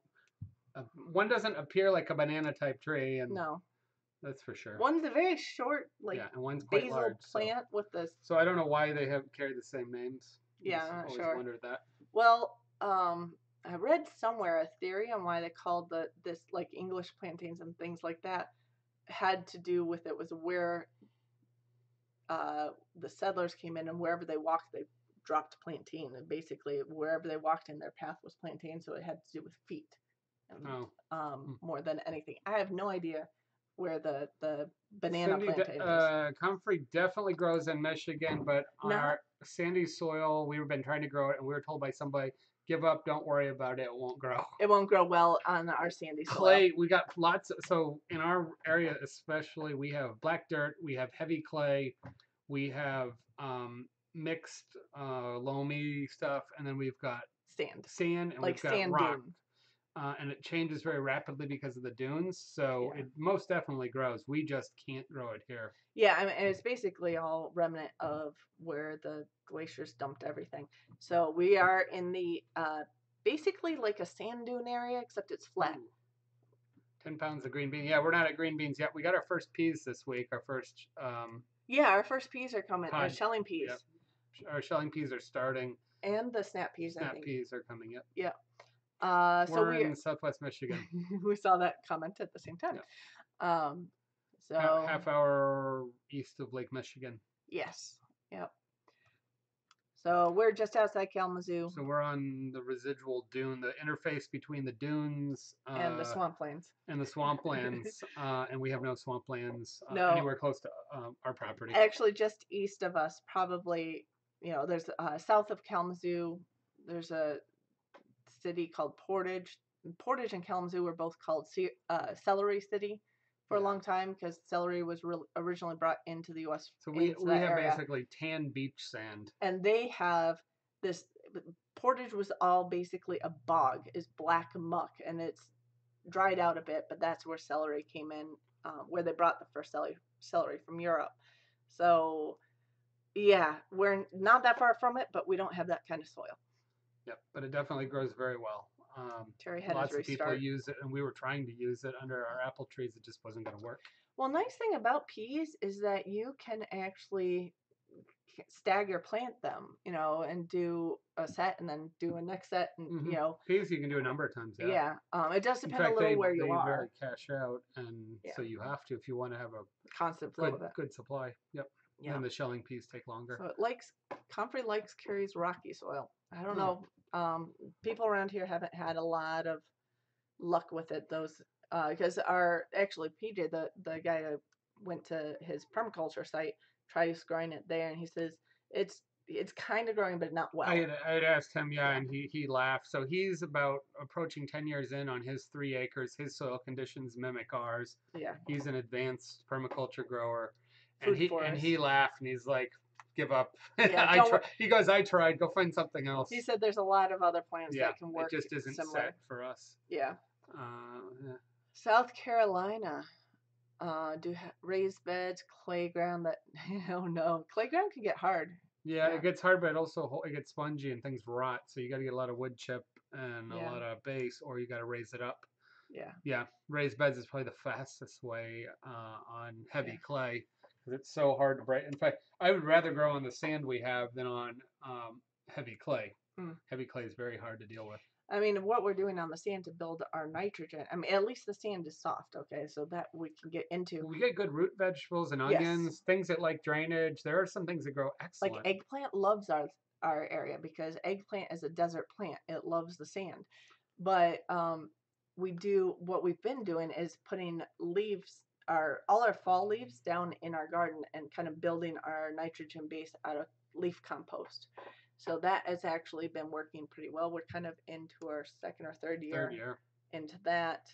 One doesn't appear like a banana type tree, and No. that's for sure. One's a very short, like Yeah, and one's quite basil large. plant with this. So I don't know why they have carry the same names. Yeah, I'm not always sure. wondered that. Well, I read somewhere a theory on why they called this like English plantains and things like that had to do with it was where the settlers came in and wherever they walked they dropped plantain, and basically wherever they walked in their path was plantain, so it had to do with feet and more than anything. I have no idea where the banana plantain is. Comfrey definitely grows in Michigan, but on Not our sandy soil, we've been trying to grow it, and we were told by somebody, "Give up, don't worry about it, it won't grow." it won't grow well on our sandy soil. Clay, we got lots. So in our area, especially, we have black dirt, we have heavy clay, we have mixed loamy stuff, and then we've got Sand, sand, and like we've got sand rock. dune. and it changes very rapidly because of the dunes. So Yeah. it most definitely grows. We just can't grow it here. Yeah, I mean, and it's basically all remnant of where the glaciers dumped everything. So we are in the basically like a sand dune area, except it's flat. Ooh, 10 pounds of green beans. Yeah, we're not at green beans yet. We got our first peas this week. Our first Yeah, our first peas are coming. pod. Shelling peas Yep. Our shelling peas are starting. and the snap peas, I Snap think. peas are coming. Yep. Yeah. So We're in Southwest Michigan. we saw that comment at the same time. Yep. Um, Half hour east of Lake Michigan. Yes. Yep. So we're just outside Kalamazoo. So we're on the residual dune, the interface between the dunes and the swamplands. And the swamplands, and we have no swamplands No. anywhere close to our property. Actually, just east of us, probably. There's south of Kalamazoo. There's a city called Portage. Portage and Kalamazoo were both called Celery City for a long time because celery was originally brought into the U.S. So we have area. basically tan beach sand. And they have this. Portage was all basically a bog, is black muck, and it's dried out a bit, but that's where celery came in, where they brought the first celery from Europe. So, yeah, we're not that far from it, but we don't have that kind of soil. Yep, but it definitely grows very well. Terry had Lots his of people restart. use it, and we were trying to use it under our apple trees. It just wasn't going to work. Well, nice thing about peas is that you can actually stagger plant them, and do a set and then do a next set, and peas you can do a number of times. Yeah. It does depend a little where you are. Very cash out, and so you have to if you want to have a constant flow of it. Good supply. Yep. Yeah. And the shelling peas take longer. So Comfrey likes Carrie's rocky soil. I don't know. People around here haven't had a lot of luck with it. Because PJ, the guy that went to his permaculture site, tries growing it there, and he says it's kind of growing, but not well. I had asked him, and he laughed. So he's about approaching 10 years in on his 3 acres. His soil conditions mimic ours. Yeah. He's an advanced permaculture grower. And he laughed and he's like, give up. Yeah, he goes, I tried. Go find something else. He said there's a lot of other plants that can work. It just isn't similar. set for us. Yeah. Yeah. South Carolina, raised beds, clay ground. No, clay ground can get hard. Yeah, it gets hard, but it gets spongy and things rot. So you got to get a lot of wood chip and a lot of base, or you got to raise it up. Yeah. Yeah, raised beds is probably the fastest way on heavy clay because it's so hard to break. In fact, I would rather grow on the sand we have than on heavy clay. Heavy clay is very hard to deal with. I mean, what we're doing on the sand to build our nitrogen. I mean, at least the sand is soft, okay, so that we can get into. We get good root vegetables and onions, things that like drainage. There are some things that grow excellent. Like eggplant loves our area because eggplant is a desert plant. It loves the sand. But what we've been doing is putting all our fall leaves down in our garden and kind of building our nitrogen base out of leaf compost. So that has actually been working pretty well. We're kind of into our second or third year into that.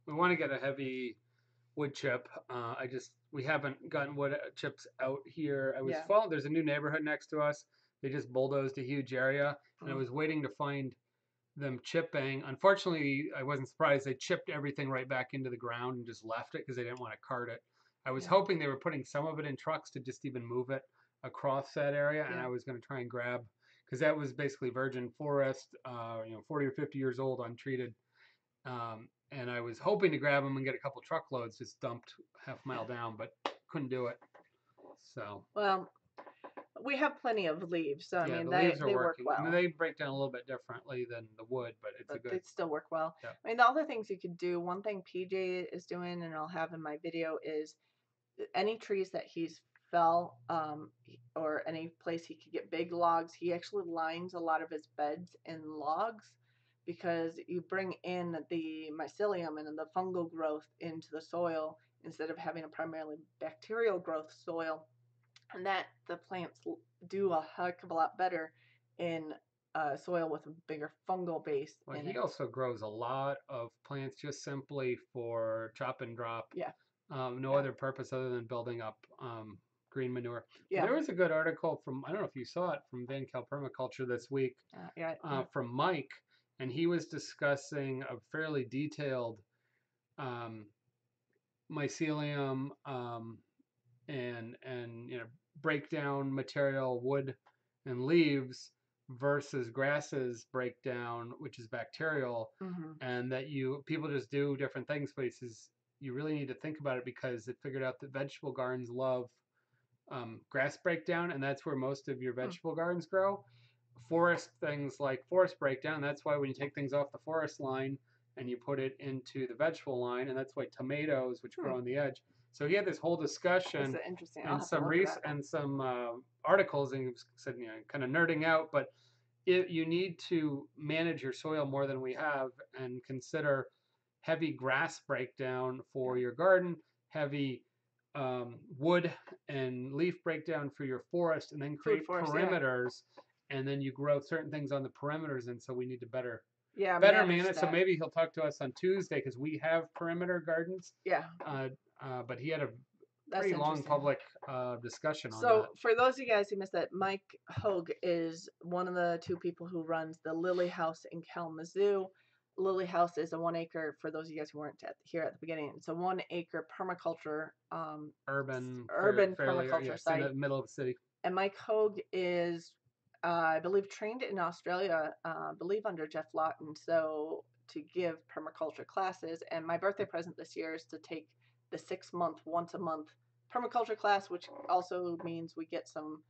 We want to get a heavy wood chip. We haven't gotten wood chips out here. There's a new neighborhood next to us. They just bulldozed a huge area, and I was waiting to find them chipping. Unfortunately, I wasn't surprised. They chipped everything right back into the ground and just left it because they didn't want to cart it. I was hoping they were putting some of it in trucks to just even move it across that area, and I was going to try and grab, because that was basically virgin forest, 40 or 50 years old, untreated, and I was hoping to grab them and get a couple truckloads just dumped half a mile down, but couldn't do it. So we have plenty of leaves, so the leaves they work well. I mean, they break down a little bit differently than the wood, but they still work well. Yeah. I mean, the other things you could do, one thing PJ is doing, and I'll have in my video, is any trees that he's fell, or any place he could get big logs, he actually lines a lot of his beds in logs, because you bring in the mycelium and the fungal growth into the soil instead of having a primarily bacterial growth soil, and that the plants do a heck of a lot better in soil with a bigger fungal base. Well, he also grows a lot of plants just simply for chop and drop. Yeah. No other purpose other than building up green manure. Yeah. There was a good article from, I don't know if you saw it, from Van Cal Permaculture this week, from Mike, and he was discussing a fairly detailed um, mycelium and breakdown material, wood and leaves versus grasses breakdown, which is bacterial, Hmm. and that people just do different things. But he says you really need to think about it because it figured out that vegetable gardens love grass breakdown, and that's where most of your Hmm. vegetable gardens grow. Forest things like forest breakdown, that's why when you take things off the forest line and you put it into the vegetable line, and that's why tomatoes, which Hmm. grow on the edge. So he had this whole This discussion is interesting. I'll and have to some look at that. articles, and he said, kind of nerding out, but you need to manage your soil more than we have and consider heavy grass breakdown Yeah. for your garden, heavy wood and leaf breakdown for your forest, and then Food create forest. Yeah. perimeters, and then you grow certain things on the perimeters. And so we need to Yeah. better Manage manage. So that. maybe he'll talk to us on Tuesday because we have perimeter gardens. Yeah. Uh, but he had a That's pretty long interesting. public discussion on So, that. for those of you guys who missed that, Mike Hogue is one of the two people who runs the Lily House in Kalamazoo. Lily House is a 1 acre, for those of you guys who weren't here at the beginning, it's a 1 acre permaculture, Urban, urban fairly, permaculture yes, in site. the middle of the city. And Mike Hogue is, I believe, trained in Australia, I believe under Jeff Lawton, so to give permaculture classes. And my birthday present this year is to take the 6 month, once a month permaculture class, which also means we get some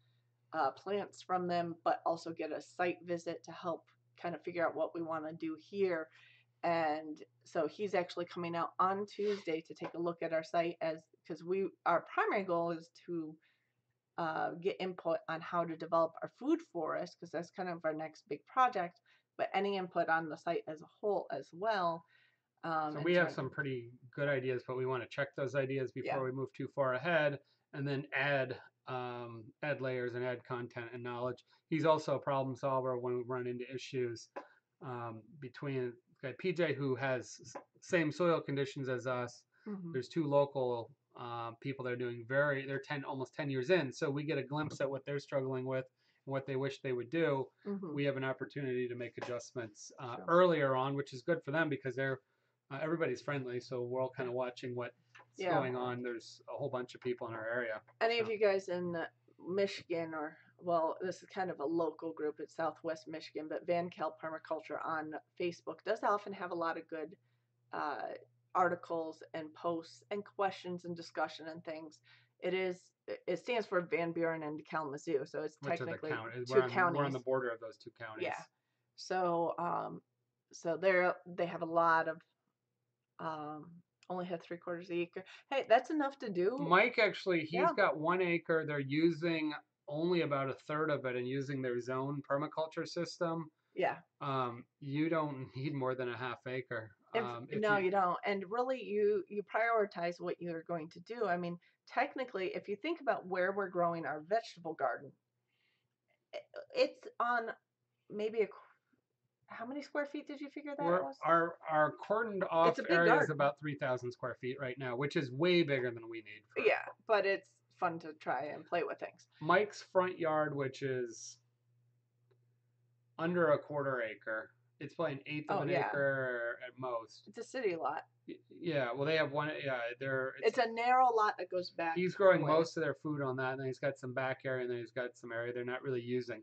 plants from them, but also get a site visit to help kind of figure out what we want to do here. And so he's actually coming out on Tuesday to take a look at our site, as because our primary goal is to get input on how to develop our food forest, because that's kind of our next big project, but any input on the site as a whole as well. So And we have trying, some pretty good ideas, but we want to check those ideas yeah, before we move too far ahead, and then add layers and add content and knowledge. He's also a problem solver when we run into issues between PJ, who has same soil conditions as us. hmm, There's two local people that are doing they're 10 almost 10 years in, so we get a glimpse at what they're struggling with and what they wish they would do. hmm, We have an opportunity to make adjustments sure, earlier on, which is good for them because everybody's friendly, so we're all kind yeah, of watching what's yeah. going on. There's a whole bunch of people in our area. Any So of you guys in Michigan, or well, this is kind of a local group, it's Southwest Michigan, but Van Cal Permaculture on Facebook does often have a lot of good uh, articles and posts and questions and discussion and things. It is it stands for Van Buren and Kalamazoo, so it's which are the technically counties? two We're on counties. the border of those two counties. Yeah. So they have a lot of um only have 3/4 acre. Hey, that's enough to do. Mike actually, he's Yeah. got 1 acre. They're using only about a third of it and using their zone permaculture system. Yeah. You don't need more than a half acre. If No, you you don't. And really, you prioritize what you're going to do. I mean, technically, if you think about where we're growing our vegetable garden, it's on maybe how many square feet did you figure that we're was? our cordoned It's off a big area is garden. about 3,000 square feet right now, which is way bigger than we need for Yeah, but it's fun to try and play with things. Mike's front yard, which is under a quarter acre. It's probably an eighth of Oh an yeah, acre at most. it's a city lot. Yeah, well, they have one. Yeah, It's a narrow lot that goes back he's a growing ways. most of their food on that, and then he's got some back area, and then he's got some area they're not really using.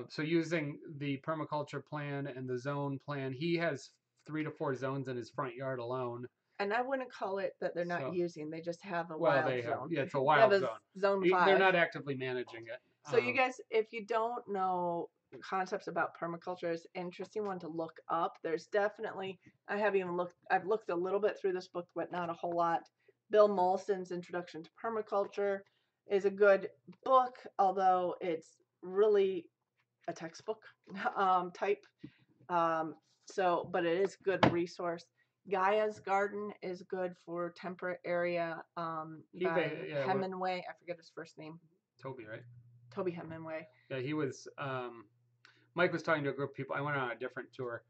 So using the permaculture plan and the zone plan, he has 3 to 4 zones in his front yard alone. And I wouldn't call it that they're not So, using. They just have a well, wild they have, zone. yeah, it's a They have wild a zone. zone They're 5. not actively managing it. So you guys, if you don't know concepts about permaculture, it's an interesting one to look up. There's definitely I've looked a little bit through this book, but not a whole lot. Bill Molson's Introduction to Permaculture is a good book, although it's really a textbook type. Um, but it is a good resource. Gaia's Garden is good for temperate area, by Yeah, Hemingway. I forget his first name. Toby, right? Toby Hemingway. Yeah, he was. Mike was talking to a group of people. I went on a different tour.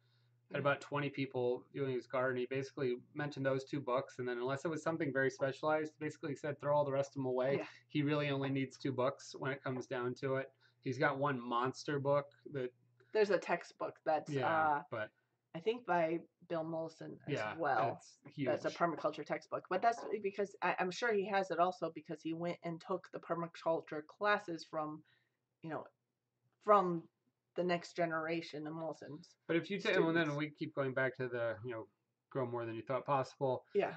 Had about 20 people doing his garden. He basically mentioned those 2 books, and then unless it was something very specialized, basically said throw all the rest of them away. Yeah. He really only needs 2 books when it comes down to it. He's got one monster book that There's a textbook that's Yeah, but I think by Bill Mollison as yeah, well. it's That's a huge. permaculture textbook, but that's because I'm sure he has it also because he went and took the permaculture classes from, you know, from the next generation of Mollson's But if you take, and then students. we keep going back to the, grow more than you thought possible. Yeah,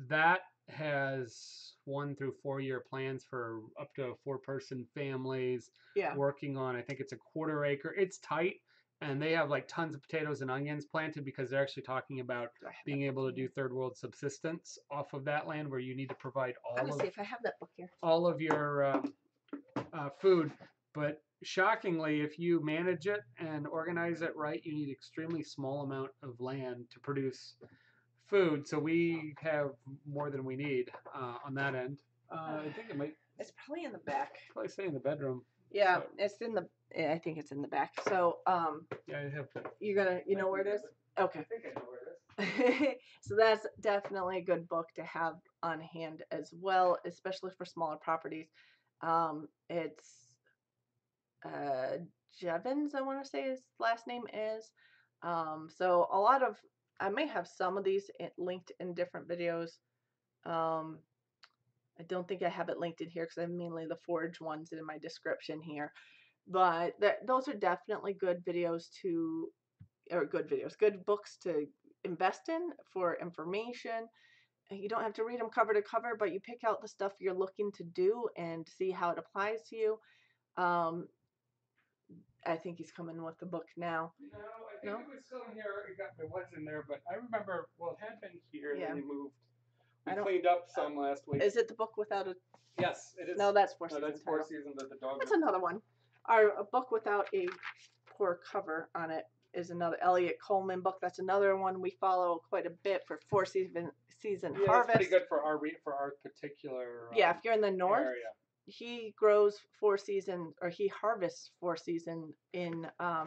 That has 1 through 4 year plans for up to 4 person families yeah. working on, I think it's a quarter acre. It's tight, and they have like tons of potatoes and onions planted because they're actually talking about Do I have that being book able to in do here? third world subsistence off of that land where you need to provide I'm gonna see if I have that book here. all of your food. But shockingly, if you manage it and organize it right, you need extremely small amount of land to produce food. So we have more than we need on that end. I think it might It's probably in the back. probably stay in the bedroom. Yeah, So, it's in the. I think it's in the back. So, yeah, I have. you know where it is? Okay. I think I know where it is. So that's definitely a good book to have on hand as well, especially for smaller properties. It's uh, Jevons, I want to say his last name is. So a lot of I may have some of these linked in different videos. Um, I don't think I have it linked in here because I have mainly the forage ones in my description here. But those are definitely good videos to, or good videos, good books to invest in for information. You don't have to read them cover to cover, but you pick out the stuff you're looking to do and see how it applies to you. Um, I think he's coming with the book now. No, I think No? it was still in here. It was in there, but I remember. Well, it had been here. Yeah. Then you moved. We I don't. cleaned up some last week. Is it the book without a? Yes, it is. No, that's Four No, Seasons. that's Four Title. Seasons that the dog. That's another one. A book without a poor cover on it is another Elliot Coleman book. That's another one we follow quite a bit for season Yeah, harvest. that's pretty good for our particular. Yeah, if you're in the north, area. he grows 4 season, or he harvests 4 season in I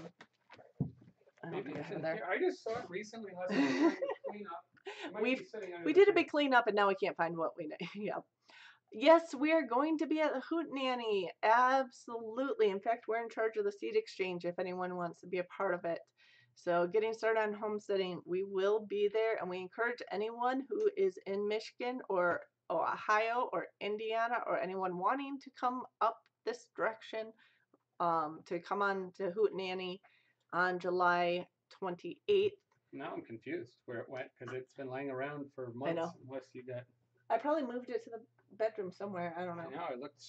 don't Maybe think I it's have in it there. here. I just saw it recently. Last time clean up. It might be sitting under We the did a tree. big cleanup and now we can't find what we need. Yeah. Yes, we are going to be at the Hoot Nanny. Absolutely. In fact, we're in charge of the seed exchange if anyone wants to be a part of it. So, getting started on homesteading, we will be there, and we encourage anyone who is in Michigan or Ohio or Indiana or anyone wanting to come up this direction to come on to Hoot Nanny on July 28th. Now I'm confused where it went because it's been laying around for months. I know. Unless you got. I probably moved it to the bedroom somewhere. I don't know. I know it looked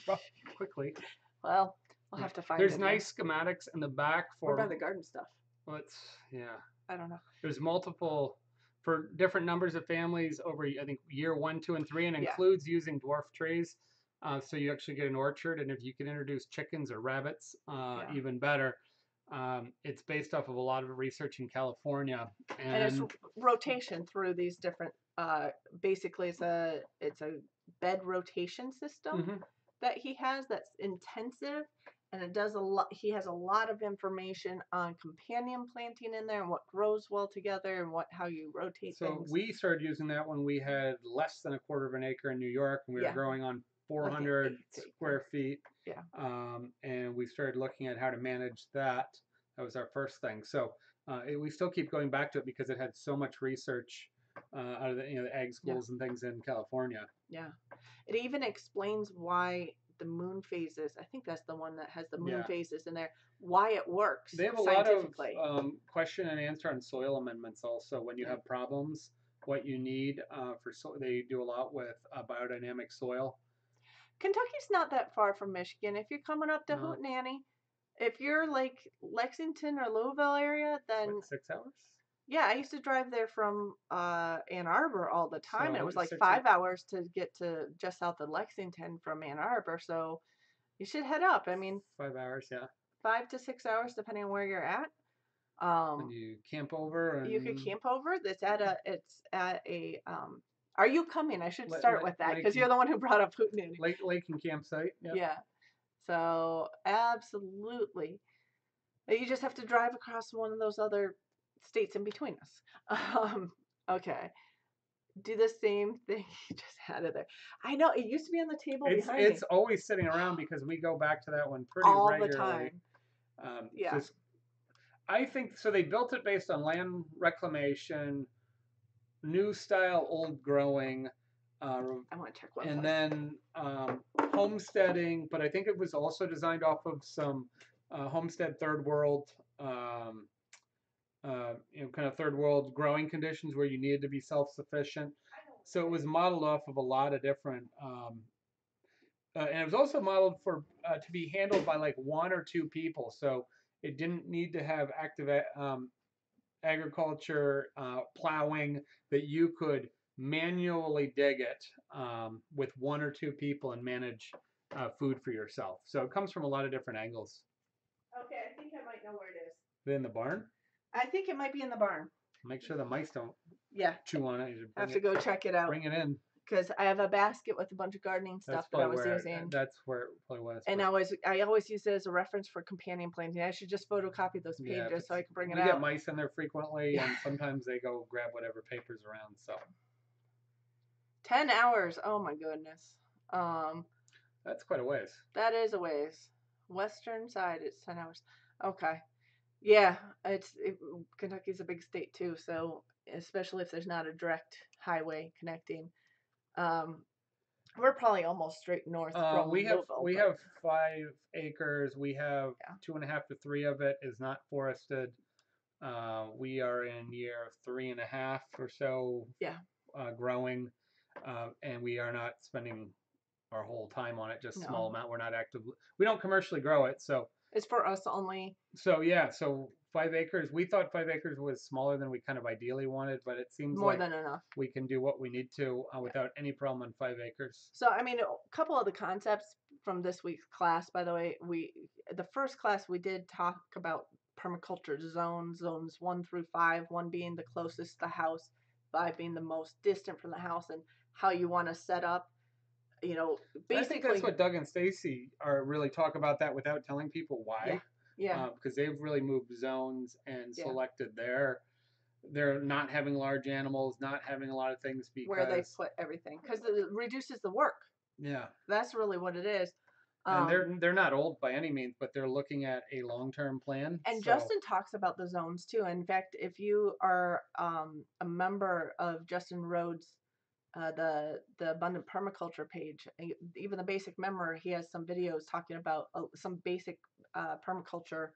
rough quickly. Well, we'll have to find There's it. nice schematics in the back for. Or by the garden stuff. Well, it's yeah. I don't know. There's multiple for different numbers of families over I think year 1, 2, and 3, and Yeah. includes using dwarf trees. So you actually get an orchard, and if you can introduce chickens or rabbits, even better. It's based off of a lot of research in California, And it's rotation through these different. Basically, it's a bed rotation system that he has that's intensive, and it does a lot. He has a lot of information on companion planting in there and what grows well together and how you rotate things. So we started using that when we had less than a quarter of an acre in New York, and we were growing on 400 square feet. Yeah. And we started looking at how to manage that. That was our first thing. So we still keep going back to it because it had so much research out of the ag schools and things in California. Yeah. It even explains why the moon phases. I think that's the one that has the moon phases in there. Why it works. They have a lot of question and answer on soil amendments also when you have problems. What you need for soil. They do a lot with biodynamic soil. Kentucky's not that far from Michigan. If you're coming up to Hoot Nanny, if you're like Lexington or Louisville area, then what, 6 hours? Yeah, I used to drive there from Ann Arbor all the time. So it was like 5 hours to get to just south of Lexington from Ann Arbor. So you should head up. I mean, 5 hours, yeah. 5 to 6 hours depending on where you're at. And you camp over. And you could camp over. It's at a. Are you coming? I should start with that because you're the one who brought up Hoot Nanny. Lake and campsite. Yep. Yeah. So absolutely, you just have to drive across one of those other states in between us. Okay. Do the same thing. You just had it there. I know it used to be on the table behind me. It's always sitting around because we go back to that one pretty all regularly. the time. Yeah. Just I think so. They built it based on land reclamation, new style, old growing, uh, I want to check one and place. then homesteading. But I think it was also designed off of some homestead third world, kind of third world growing conditions where you needed to be self sufficient. So it was modeled off of a lot of different. And it was also modeled for to be handled by like one or two people. So it didn't need to have active agriculture plowing, that you could manually dig it with one or two people and manage food for yourself. So it comes from a lot of different angles. Okay, I think I might know where it is. In the barn? I think it might be in the barn. Make sure the mice don't Yeah. chew on it. I have to go check it out. Bring it in. Because I have a basket with a bunch of gardening stuff that I was using. That's where it probably was. And I always use it as a reference for companion planting. I should just photocopy those pages so I can bring it out. We get mice in there frequently, and sometimes they go grab whatever papers around. So 10 hours. Oh my goodness. That's quite a ways. That is a ways. Western side, it's 10 hours. Okay. Yeah, Kentucky's a big state too, so especially if there's not a direct highway connecting. We're probably almost straight north from Louisville. We have 5 acres. We have 2.5 to 3 of it is not forested. We are in year 3.5 or so. Yeah. Growing, and we are not spending our whole time on it. Just small amount. We're not actively. We don't commercially grow it, so it's for us only. So 5 acres. We thought 5 acres was smaller than we kind of ideally wanted, but it seems more than enough. We can do what we need to without any problem on 5 acres. So I mean, a couple of the concepts from this week's class, by the way, the first class we did talk about permaculture zones 1 through 5, 1 being the closest to the house, 5 being the most distant from the house, and how you want to set up. Basically, I think that's what Doug and Stacy are really talk about that without telling people why. Yeah. Because they've really moved zones and selected they're not having large animals, not having a lot of things because where they put everything, because it reduces the work. Yeah. That's really what it is. And they're not old by any means, but they're looking at a long-term plan. And Justin talks about the zones too. In fact, if you are a member of Justin Rhodes' the Abundant Permaculture page, even the basic member, he has some videos talking about some basic permaculture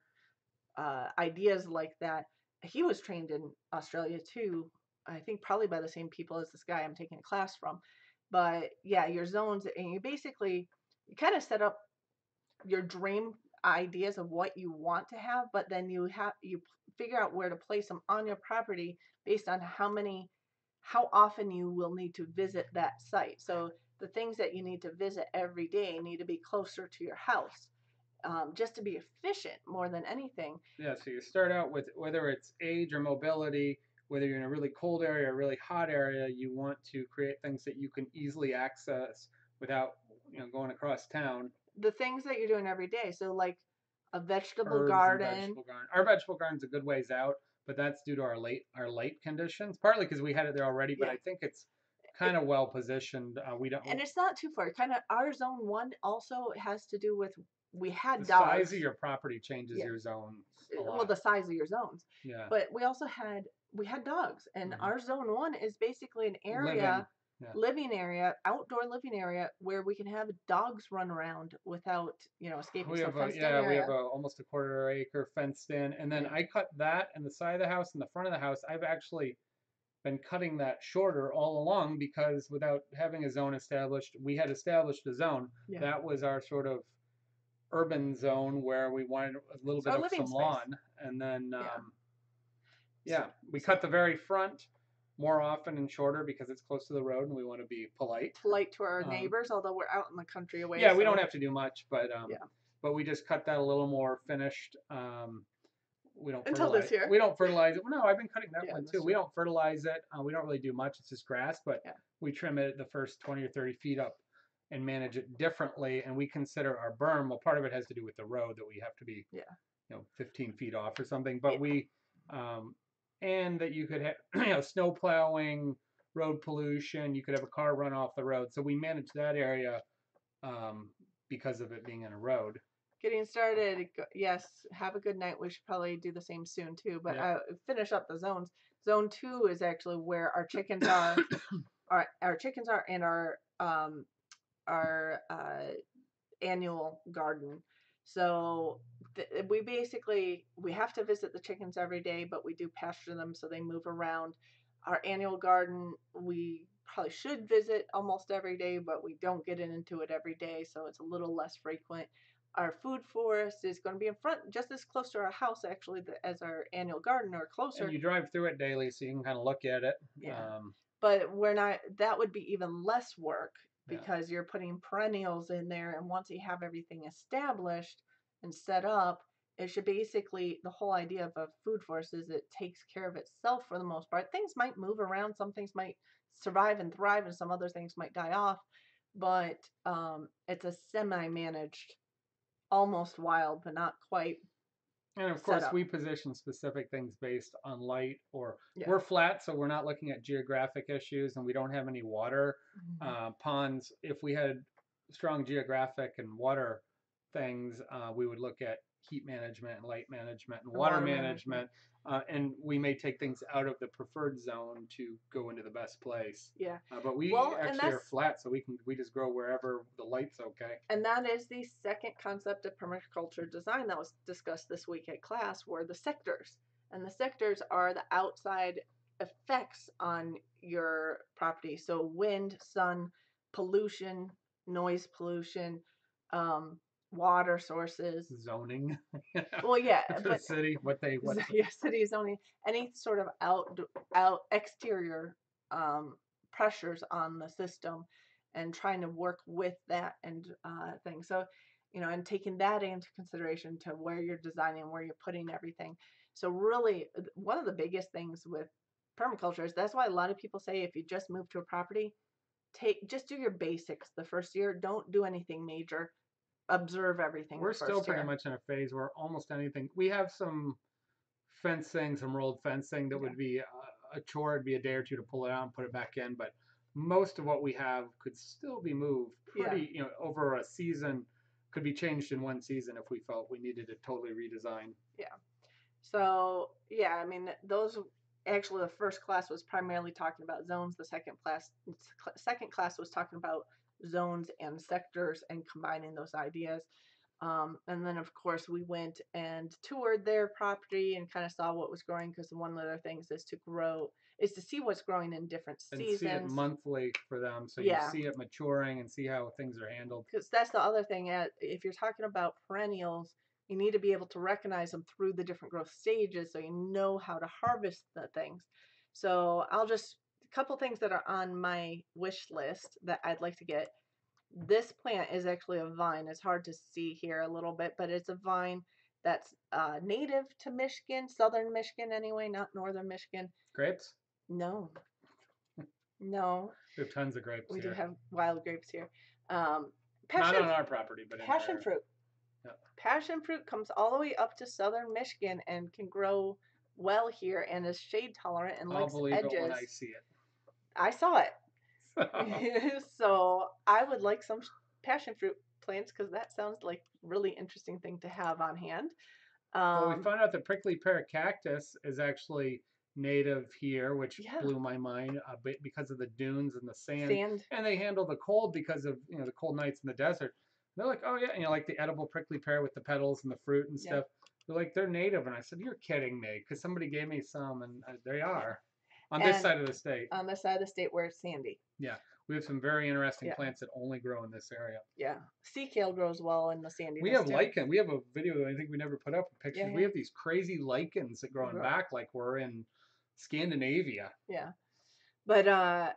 ideas like that. He was trained in Australia too, I think probably by the same people as this guy I'm taking a class from. But yeah, your zones, and you kind of set up your dream ideas of what you want to have, but then you figure out where to place them on your property based on how often you will need to visit that site. So the things that you need to visit every day need to be closer to your house, just to be efficient more than anything. Yeah, so you start out with whether it's age or mobility, whether you're in a really cold area or a really hot area, you want to create things that you can easily access without going across town. The things that you're doing every day. So like a vegetable garden. Our vegetable garden's a good ways out, but that's due to our late conditions. Partly because we had it there already, but I think it's kind of well positioned. And it's not too far. Kind of our zone 1 also has to do with we had the dogs. The size of your property changes your zone. Well, the size of your zones. Yeah. But we also had dogs, and our zone 1 is basically an area. Living area, outdoor living area, where we can have dogs run around without escaping. We have we have almost a 1/4 acre fenced in, and then I cut that and the side of the house and the front of the house. I've actually been cutting that shorter all along because without having a zone established, we had established a zone that was our sort of urban zone where we wanted a little bit of some lawn, and then we cut the very front more often and shorter because it's close to the road and we want to be polite to our neighbors, although we're out in the country away. Yeah, we don't have to do much, but we just cut that a little more finished. We don't until this year. We don't fertilize it. Well, no, I've been cutting that one too. We don't fertilize it. We don't really do much. It's just grass, but we trim it the first 20 or 30 feet up and manage it differently. And we consider our berm. Well, part of it has to do with the road that we have to be 15 feet off or something. But we and that you could have snow plowing, road pollution. You could have a car run off the road. So we manage that area because of it being in a road. getting started. Yes, have a good night. We should probably do the same soon too. But Yep. finish up the zones. Zone 2 is actually where our chickens are. Our chickens are, and our annual garden. So we have to visit the chickens every day, but we do pasture them so they move around. Our annual garden, we probably should visit almost every day, but we don't get into it every day, so it's a little less frequent. Our food forest is going to be in front, just as close to our house actually as our annual garden, or And closer. you drive through it daily, so you can kind of look at it. Yeah. But we're not, that would be even less work Yeah. because you're putting perennials in there. And once you have everything established and set up, it should basically, the whole idea of a food forest is it takes care of itself for the most part. Things might move around, some things might survive and thrive, and some other things might die off. But it's a semi managed, almost wild, but not quite And of set course, up. we position specific things based on light, or Yeah. we're flat, so we're not looking at geographic issues, and we don't have any water ponds. If we had strong geographic and water things, we would look at heat management and light management and And water water management. management. And we may take things out of the preferred zone to go into the best place. Yeah. But we Well, and actually are flat, so we just grow wherever the light's okay. And that is the second concept of permaculture design that was discussed this week at class, were the sectors. And the sectors are the outside effects on your property. So wind, sun, pollution, noise pollution, water sources. Zoning. Well, yeah, For the but city, what yeah, city zoning, any sort of out exterior pressures on the system, and trying to work with that and things. So, and taking that into consideration to where you're designing, where you're putting everything. So really, one of the biggest things with permaculture is that's why a lot of people say if you just move to a property, just do your basics the first year. Don't do anything major. Observe everything We're the still first pretty year. much in a phase where almost anything. We have some fencing, some rolled fencing that Yeah. would be a chore. It'd be a day or two to pull it out and put it back in. But most of what we have could still be moved pretty, over a season. Could be changed in one season if we felt we needed to totally redesign. Yeah. So yeah, I mean those, actually the first class was primarily talking about zones. The second class was talking about zones and sectors and combining those ideas. And then of course we went and toured their property and kind of saw what was growing, because one of the things is to see what's growing in different And see it seasons. monthly for them, so Yeah. you see it maturing and see how things are handled. Because that's the other thing. If you're talking about perennials, you need to be able to recognize them through the different growth stages so you know how to harvest the things. So a couple things that are on my wish list that I'd like to get. This plant is actually a vine. It's hard to see here a little bit, but it's a vine that's native to Michigan, southern Michigan anyway, not northern Michigan. Grapes? No. No. We have tons of grapes We here. do have wild grapes here. Not on our property, but in passion fruit. Yep. Passion fruit comes all the way up to southern Michigan and can grow well here and is shade tolerant and I'll likes believe edges. it when I see it. I saw it. So I would like some passion fruit plants, because that sounds like a really interesting thing to have on hand. Well, we found out the prickly pear cactus is actually native here, which blew my mind a bit because of the dunes and the sand. And they handle the cold because of the cold nights in the desert. They're like, oh yeah, like the edible prickly pear with the petals and the fruit and stuff. They're like, they're native, and I said, you're kidding me, because somebody gave me some, and they are on this side of the state. On this side of the state where it's sandy. Yeah, we have some very interesting plants that only grow in this area. Yeah, sea kale grows well in the sandy. We have lichen. We have a video that I think we never put up pictures. Yeah. We have these crazy lichens that grow back like we're in Scandinavia. Yeah, but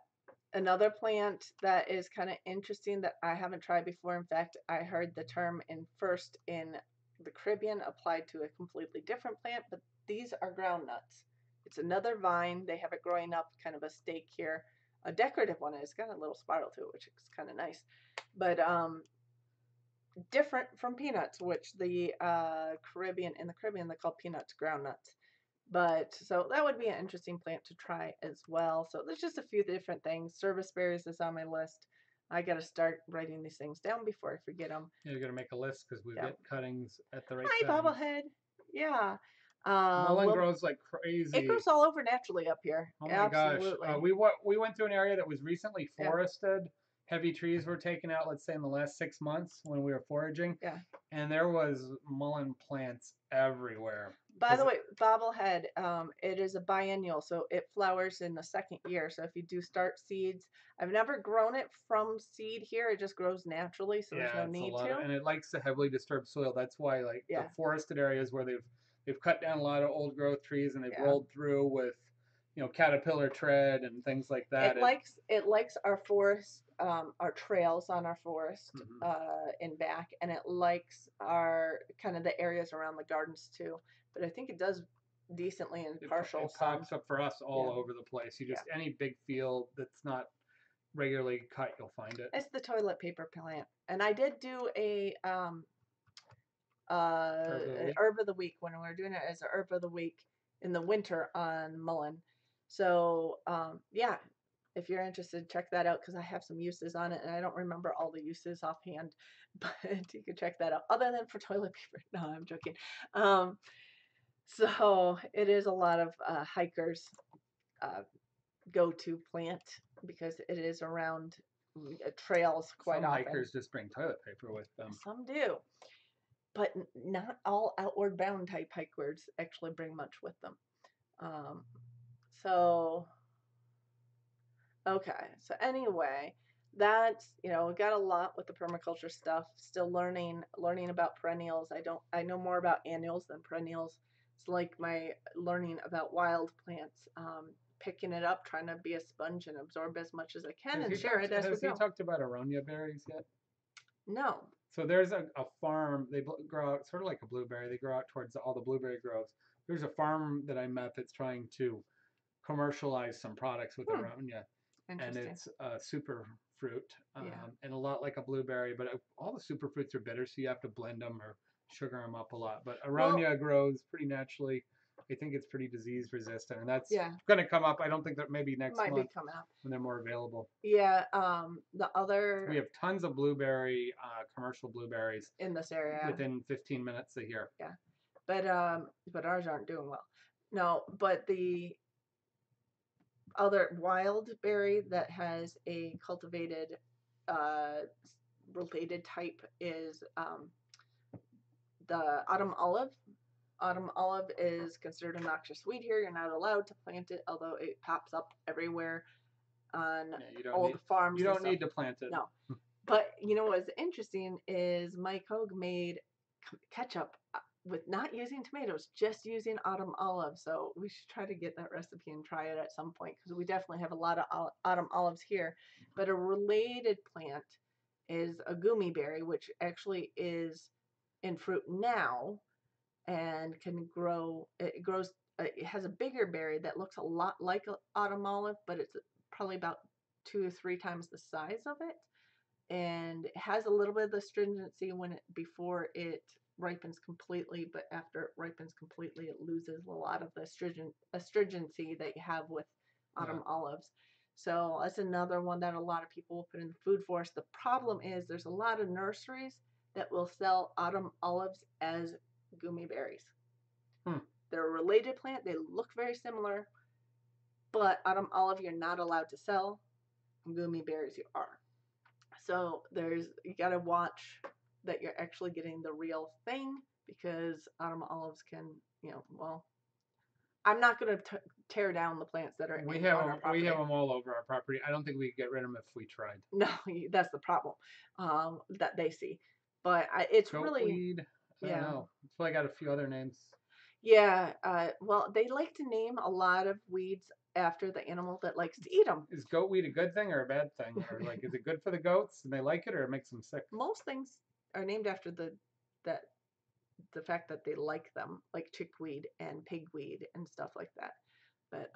another plant that is kind of interesting that I haven't tried before. In fact, I heard the term first in the Caribbean applied to a completely different plant, but these are groundnuts. It's another vine. They have it growing up kind of a stake here. A decorative one. It's got a little spiral to it, which is kind of nice. But different from peanuts, which in the Caribbean they call peanuts groundnuts. But so that would be an interesting plant to try as well. So there's just a few different things. Service berries is on my list. I got to start writing these things down before I forget them. You're gonna make a list because we Yeah. get cuttings at the right Hi, time. bobblehead. Yeah. Mullen Well, grows like it crazy. grows all over naturally up here. Oh my gosh. Absolutely. We went to an area that was recently Yeah. forested. Heavy trees were taken out, let's say in the last 6 months when we were foraging, Yeah. and there was mullen plants everywhere. By the 'Cause way, bobblehead, it is a biennial, so it flowers in the second year. So if you do start seeds, I've never grown it from seed here. It just grows naturally, so there's yeah, no it's a need lot of, to. and it likes the heavily disturbed soil. That's why like the Yeah. forested areas where they've cut down a lot of old growth trees and they've Yeah. rolled through with caterpillar tread and things like that. It likes our forest, our trails on our forest, Mhm. in back, and it likes our kind of the areas around the gardens too. But I think it does decently in partial It sun. pops up for us all Yeah. over the place. You Yeah. just any big field that's not regularly cut, you'll find it. It's the toilet paper plant, and I did do Herb of the an week. herb of the week when we were doing it as a herb of the week in the winter on mullein. So yeah, if you're interested, check that out because I have some uses on it, and I don't remember all the uses offhand, but you can check that out. Other than for toilet paper, no, I'm joking. Um, so it is a lot of hikers' uh, go-to plant because it is around trails quite Some often. hikers just bring toilet paper with them. Some do, but not all outward bound type hikers actually bring much with them. Um, so okay, so anyway, that's we got a lot with the permaculture stuff. Still learning about perennials. I know more about annuals than perennials. It's like my learning about wild plants. Picking it up, trying to be a sponge and absorb as much as I can and share it as we Has he go. talked about aronia berries yet? No. So there's a farm. They grow out sort of like a blueberry. They grow out towards all the blueberry groves. There's a farm that I met that's trying to commercialize some products with Hmm. aronia, and Interesting. it's a super fruit, Yeah. and a lot like a blueberry. But all the super fruits are bitter, so you have to blend them or sugar them up a lot. But Well, aronia grows pretty naturally. I think it's pretty disease resistant, and that's yeah, going to come up. I don't think that maybe next might be month coming up. when they're more available. Yeah. The We other have tons of blueberry, commercial blueberries in this area. within 15 minutes a year. Yeah. But ours aren't doing well. No, but the other wild berry that has a cultivated uh related type is the autumn olive. Autumn olive is considered a noxious weed here. You're not allowed to plant it, although it pops up everywhere on Yeah, old farms you and don't stuff. need to plant it. No. But what's interesting is Mike Hogue made ketchup with not using tomatoes, just using autumn olive. So we should try to get that recipe and try it at some point because we definitely have a lot of autumn olives here. But a related plant is a gummy berry, which actually is in fruit now and can grow. It grows. It has a bigger berry that looks a lot like autumn olive, but it's probably about 2 or 3 times the size of it and it has a little bit of the astringency before it ripens completely, but after it ripens completely, it loses a lot of the astringency that you have with autumn olives. So that's another one that a lot of people will put in the food forest. The problem is there's a lot of nurseries that will sell autumn olives as gummy berries. Hmm. They're a related plant. They look very similar, but autumn olive you're not allowed to sell. Gummy berries you are. So you got to watch that you're actually getting the real thing because autumn olives can, well, I'm not going to tear down the plants that are on our We property. have them all over our property. I don't think we could get rid of them if we tried. No, that's the problem that they see. But it's Goat really, weed. I don't yeah. know. It's probably got a few other names. Yeah. Well, they like to name a lot of weeds after the animal that likes to eat them. Is goat weed a good thing or a bad thing? Or like, is it good for the goats and they like it, or it makes them sick? Most things are named after that the fact that they like them, like chickweed and pigweed and stuff like that. But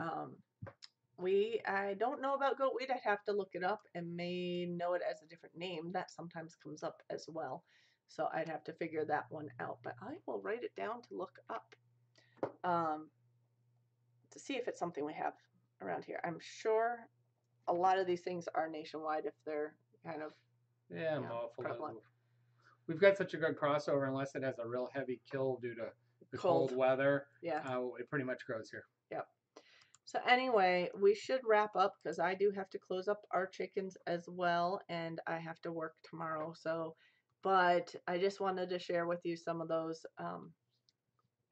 I don't know about goatweed. I'd have to look it up and may know it as a different name. That sometimes comes up as well. So I'd have to figure that one out. But I will write it down to look up to see if it's something we have around here. I'm sure a lot of these things are nationwide if they're kind of, Yeah, you know, prevalent. Buffalo. We've got such a good crossover, unless it has a real heavy kill due to the Cold. cold weather. Yeah. It pretty much grows here. Yep. So anyway, we should wrap up because I do have to close up our chickens as well, and I have to work tomorrow. So, but I just wanted to share with you some of those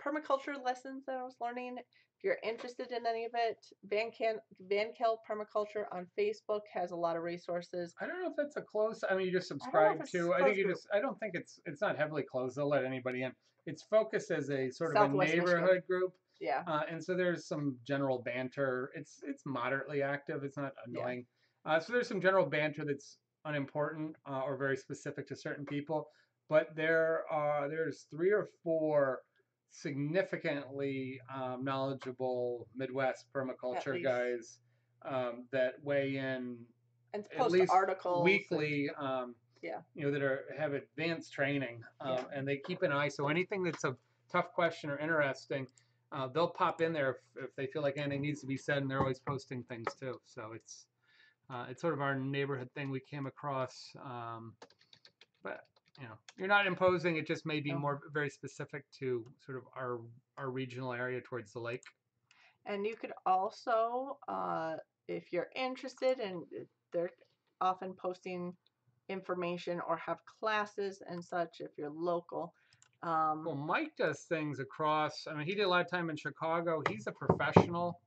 permaculture lessons that I was learning. If you're interested in any of it, Van Kel Permaculture on Facebook has a lot of resources. I don't know if that's a close. I mean, you just I don't know subscribe if it's to. I think closed you group. just. I don't think it's not heavily closed. They'll let anybody in. It's focused as a sort of a Southwest Michigan. neighborhood group, Yeah, and so there's some general banter. It's moderately active. It's not yeah, annoying. So there's some general banter that's unimportant or very specific to certain people. But there's three or four significantly knowledgeable Midwest at permaculture least. guys that weigh in And at post least articles and weekly, yeah, that have advanced training, yeah. and they keep an eye. So anything that's a tough question or interesting, they'll pop in there if they feel like anything needs to be said, and they're always posting things too. So it's sort of our neighborhood thing we came across, but you're not imposing. It just may be No. more very specific to sort of our regional area towards the lake. And you could also, if you're interested, and they're often posting information or have classes and such if you're local. Well, Mike does things across. I mean, he did a lot of time in Chicago. He's a professional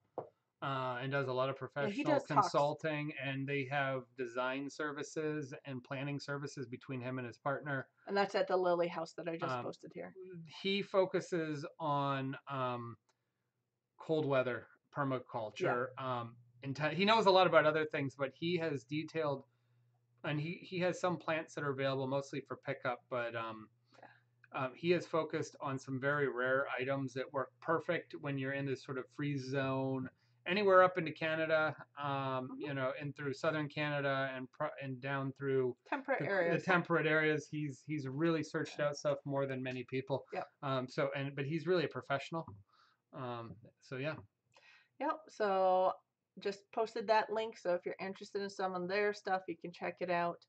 and does a lot of Yeah, he professional does talks, consulting, and they have design services and planning services between him and his partner. and that's at the Lily House that I just Um, posted here. he focuses on cold weather Yeah, permaculture. He knows a lot about other things, but he has detailed, and he has some plants that are available mostly for pickup, but he has focused on some very rare items that work perfect when you're in this sort of freeze zone, anywhere up into Canada, hmm and through southern Canada and down through temperate the areas. temperate areas. He's really searched out stuff more than many people. Yep, But he's really a professional. So yeah. yep. So just posted that link. So if you're interested in some of their stuff, you can check it out.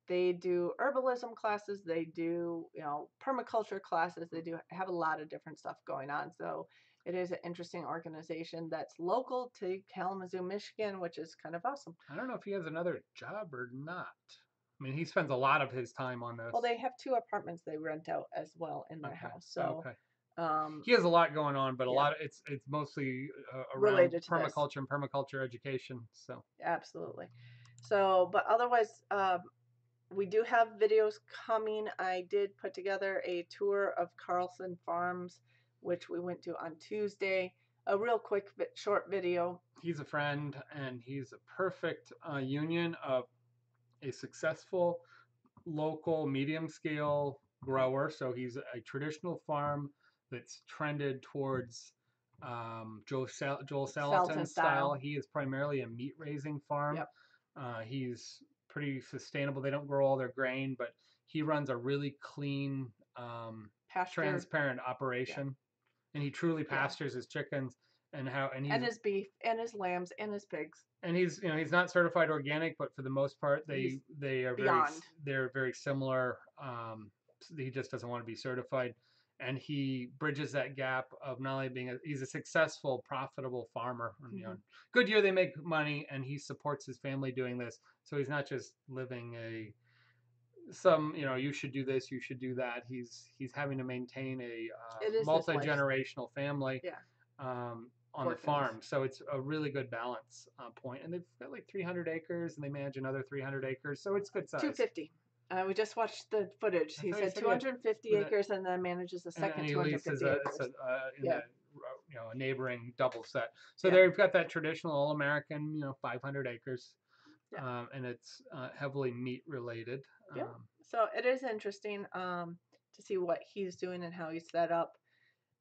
They do herbalism classes. They do, permaculture classes. They do have a lot of different stuff going on. So it is an interesting organization that's local to Kalamazoo, Michigan, which is kind of awesome. I don't know if he has another job or not. I mean, he spends a lot of his time on this. Well, they have two apartments they rent out as well in their Okay. house. So, Okay. um, He has a lot going on, but a yeah, lot of it's mostly around related to this. permaculture and permaculture education. So Absolutely. So, but otherwise, we do have videos coming. I did put together a tour of Carlson Farms, which we went to on Tuesday. A real quick, short video. he's a friend, and he's a perfect union of a successful local medium scale grower. So he's a traditional farm that's trended towards Joel Felton Salatin style. style. He is primarily a meat raising farm. Yep. He's pretty sustainable. They don't grow all their grain, but he runs a really clean, Pastured. transparent Yeah. operation, and he truly Yeah. pastures his chickens And his beef and his lambs and his pigs. and he's not certified organic, but for the most part He's they are beyond. they're very similar. He just doesn't want to be certified, and he bridges that gap of not only he's a successful, profitable farmer. And, Mm-hmm. good year they make money, and he supports his family doing this. So he's not just living you should do this, you should do that. He's having to maintain a It is his life. multi-generational family. Yeah. On the farm. So it's a really good balance point. And they've got like 300 acres, and they manage another 300 acres. So it's good size. 250. We just watched the footage. He said 250 acres, and then manages the second and he 250 leases acres. Yeah. A neighboring double set. So Yeah. they've got that traditional all-American, 500 acres. Yeah. And it's heavily meat related. Yeah. So it is interesting to see what he's doing and how he's set up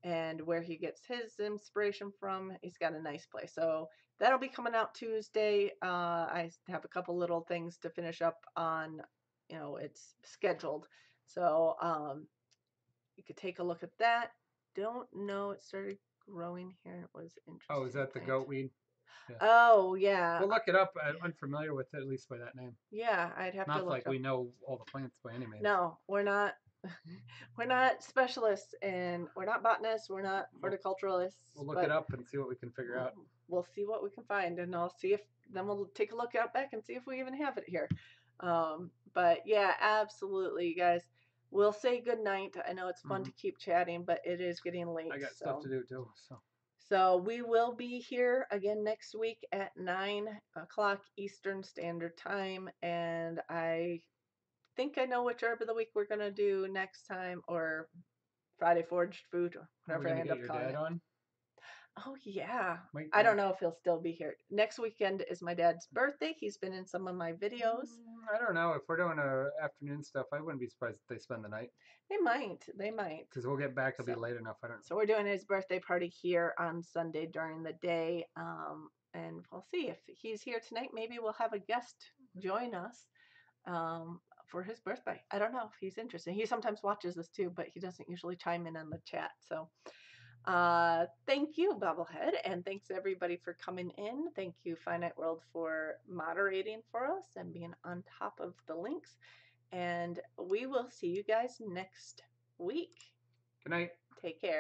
and where he gets his inspiration from. He's got a nice place. So that'll be coming out Tuesday. I have a couple little things to finish up on, it's scheduled. So you could take a look at that. Don't know, it started growing here. It was interesting. Oh, is that the goat weed? Yeah. Oh, yeah. We'll look it up. I'm unfamiliar with it, at least by that name. Yeah, I'd have to Not look like it up. we know all the plants by any means. No, we're not. We're not specialists, and we're not botanists. We're not We'll, horticulturalists, we'll look it but up and see what we can figure out. we'll see what we can find, and I'll see if then we'll take a look out back and see if we even have it here. But yeah, absolutely, you guys. We'll say good night. I know it's fun to keep chatting, but it is getting late. I got stuff to do too. So we will be here again next week at 9 o'clock Eastern Standard Time, and I think I know which herb of the week we're gonna do next time, or Friday Foraged Food, or Are we whatever I gonna end get up your calling dad it. on? Oh yeah. Might, I don't know if he'll still be here. Next weekend is my dad's birthday. He's been in some of my videos. I don't know. If we're doing afternoon stuff, I wouldn't be surprised if they spend the night. They might. They might. Because we'll get back. It'll be So, late enough. I don't know. so we're doing his birthday party here on Sunday during the day. And we'll see if he's here tonight. Maybe we'll have a guest join us for his birthday. I don't know if he's interested. He sometimes watches this too, but he doesn't usually chime in on the chat. So thank you, Bubblehead, and thanks everybody for coming in. Thank you, Finite World, for moderating for us and being on top of the links. And we will see you guys next week. Good night. Take care.